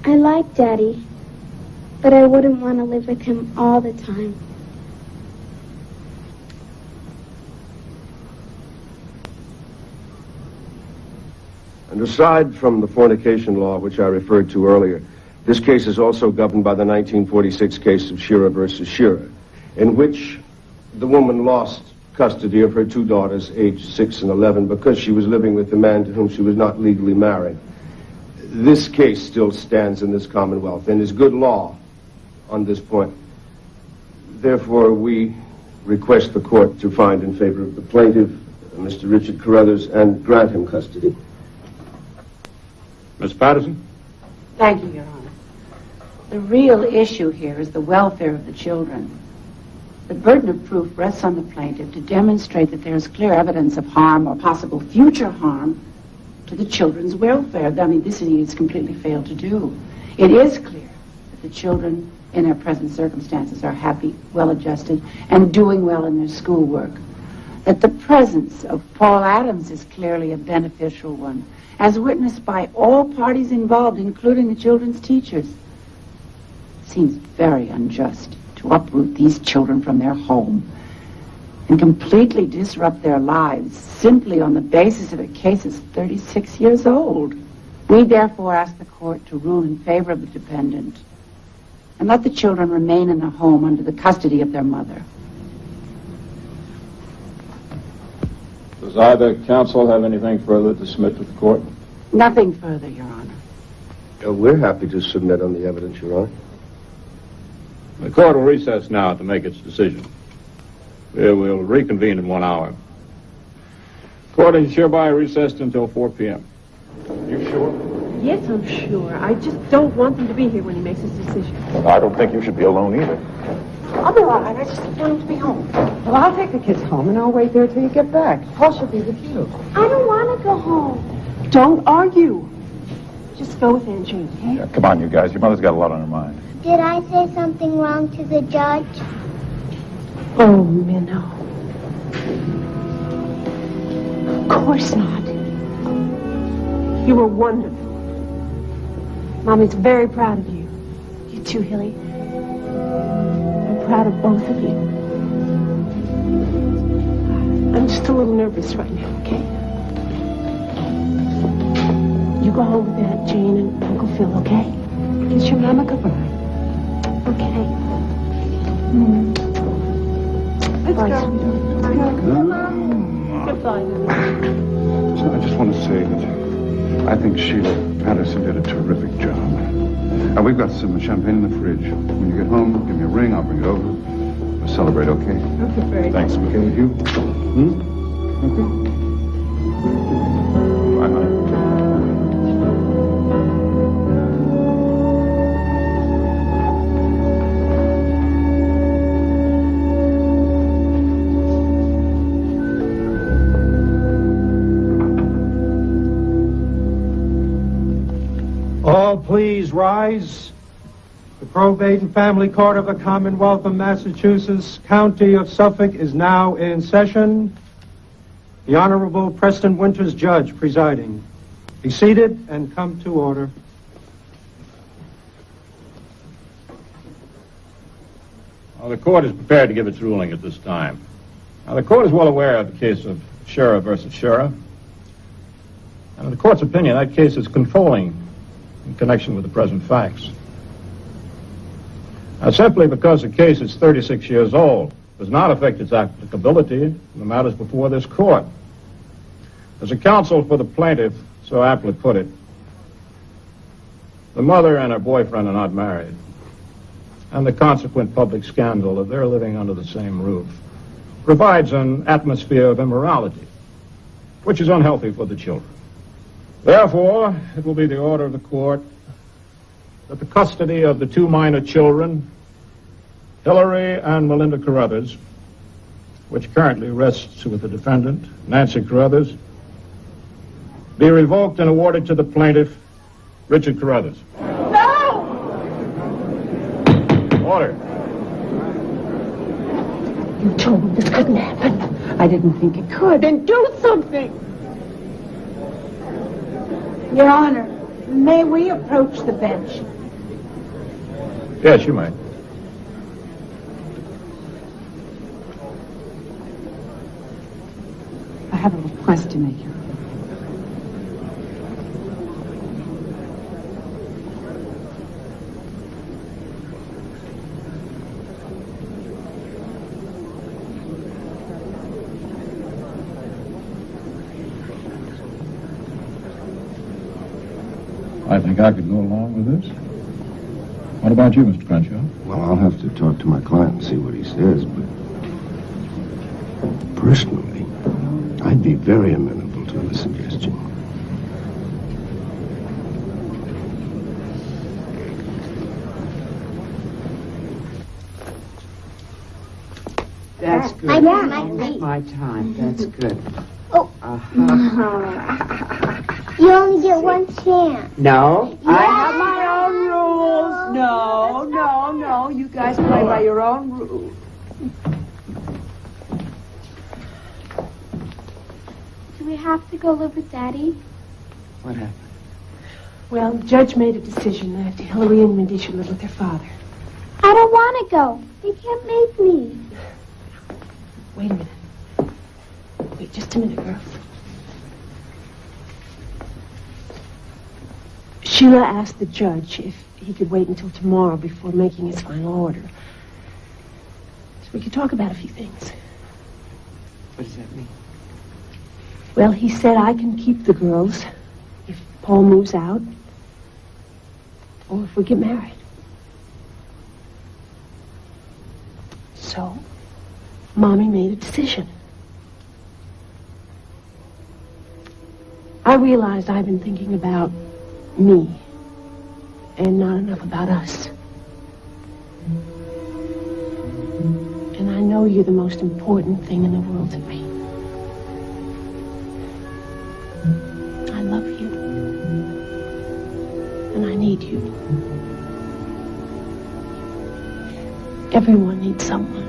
I like Daddy, but I wouldn't want to live with him all the time. And aside from the fornication law, which I referred to earlier, this case is also governed by the 1946 case of Shearer versus Shearer, in which the woman lost custody of her two daughters, aged 6 and 11, because she was living with a man to whom she was not legally married. This case still stands in this Commonwealth and is good law on this point. Therefore, we request the court to find in favor of the plaintiff, Mr. Richard Carruthers, and grant him custody. Miss Patterson? Thank you, Your Honor. The real issue here is the welfare of the children. The burden of proof rests on the plaintiff to demonstrate that there is clear evidence of harm or possible future harm to the children's welfare. I mean, this he has completely failed to do. It is clear that the children in their present circumstances are happy, well-adjusted, and doing well in their schoolwork. That the presence of Paul Adams is clearly a beneficial one, as witnessed by all parties involved, including the children's teachers. It seems very unjust to uproot these children from their home and completely disrupt their lives simply on the basis of a case that's 36 years old. We therefore ask the court to rule in favor of the defendant and let the children remain in the home under the custody of their mother. Does either counsel have anything further to submit to the court? Nothing further, Your Honor. We're happy to submit on the evidence, Your Honor. The court will recess now to make its decision. We will reconvene in 1 hour. Court is hereby recessed until 4 p.m. You sure? Yes, I'm sure. I just don't want him to be here when he makes his decision. Well, I don't think you should be alone either. I'll be all right. I just want him to be home. Well, I'll take the kids home, and I'll wait there till you get back. Paul should be with you. I don't want to go home. Don't argue. Just go with Aunt Jane, okay? Yeah, come on, you guys. Your mother's got a lot on her mind. Did I say something wrong to the judge? Oh, Minnow. Of course not. You were wonderful. Mommy's very proud of you. You too, Hilly. I'm proud of both of you. I'm just a little nervous right now, okay? You go home with Aunt Jane and Uncle Phil, okay? Kiss your mama goodbye. Okay. Let's Bye, go. Mom. Goodbye. So I just want to say that I think Sheila Patterson did a terrific job. And we've got some champagne in the fridge. When you get home, give me a ring. I'll bring it over. We'll celebrate, okay? Okay, very Thanks. Okay with you? Okay. Bye, honey. All please rise. The Probate and Family Court of the Commonwealth of Massachusetts, County of Suffolk, is now in session. The Honorable Preston Winters, Judge, presiding. Be seated and come to order. Well, the court is prepared to give its ruling at this time. Now, the court is well aware of the case of Shura versus Shura. And in the court's opinion, that case is controlling in connection with the present facts. Now, simply because the case is 36 years old does not affect its applicability in the matters before this court. As a counsel for the plaintiff so aptly put it, the mother and her boyfriend are not married, and the consequent public scandal of their living under the same roof provides an atmosphere of immorality, which is unhealthy for the children. Therefore, it will be the order of the court that the custody of the two minor children, Hillary and Melinda Carruthers, which currently rests with the defendant, Nancy Carruthers, be revoked and awarded to the plaintiff, Richard Carruthers. No! Order. You told me this couldn't happen. I didn't think it could. Then do something. Your Honor, may we approach the bench? Yes, you may. I have a request to make, Your Honor. I think I could go along with this. What about you, Mr. Crenshaw? Well, I'll have to talk to my client and see what he says, but personally, I'd be very amenable to the suggestion. That's good. My time. That's good. Oh. You only get one chance. No, yeah. I have my own rules. No. You guys play by your own rules. Do we have to go live with Daddy? What happened? Well, the judge made a decision that Hillary and Mindy should live with their father. I don't want to go. They can't make me. Wait a minute. Wait just a minute, girls. Sheila asked the judge if he could wait until tomorrow before making his final order. So we could talk about a few things. What does that mean? Well, he said I can keep the girls if Paul moves out or if we get married. So, Mommy made a decision. I realized I've been thinking about me and not enough about us. And I know you're the most important thing in the world to me. I love you. And I need you. Everyone needs someone.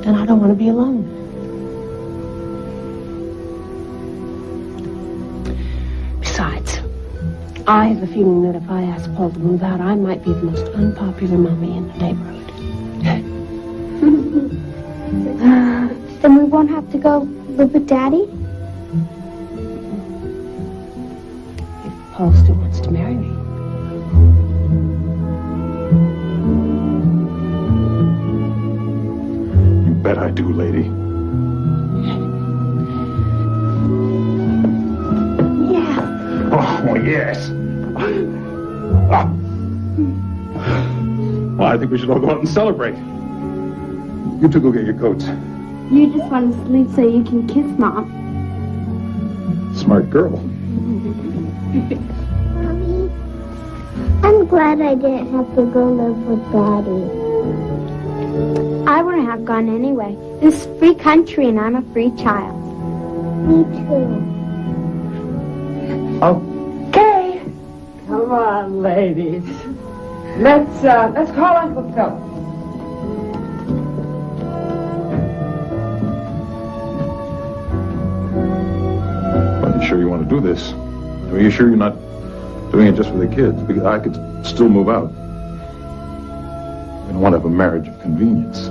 And I don't want to be alone. Besides, I have a feeling that if I asked Paul to move out, I might be the most unpopular mommy in the neighborhood. Then we won't have to go live with Daddy? If Paul still wants to marry me. You bet I do, lady. Oh, yes. Well, I think we should all go out and celebrate. You two go get your coats. You just want to sleep so you can kiss Mom. Smart girl. Mommy, I'm glad I didn't have to go live with Daddy. I wouldn't have gone anyway. This is a free country and I'm a free child. Me too. Okay. Come on, ladies. Let's call Uncle Phil. Are you sure you want to do this? Are you sure you're not doing it just for the kids? Because I could still move out. I don't want to have a marriage of convenience.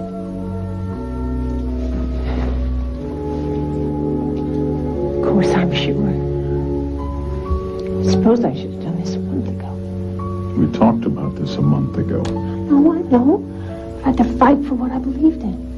Of course, I'm sure. Suppose I should have done this a month ago. We talked about this a month ago. No, I know. I had to fight for what I believed in.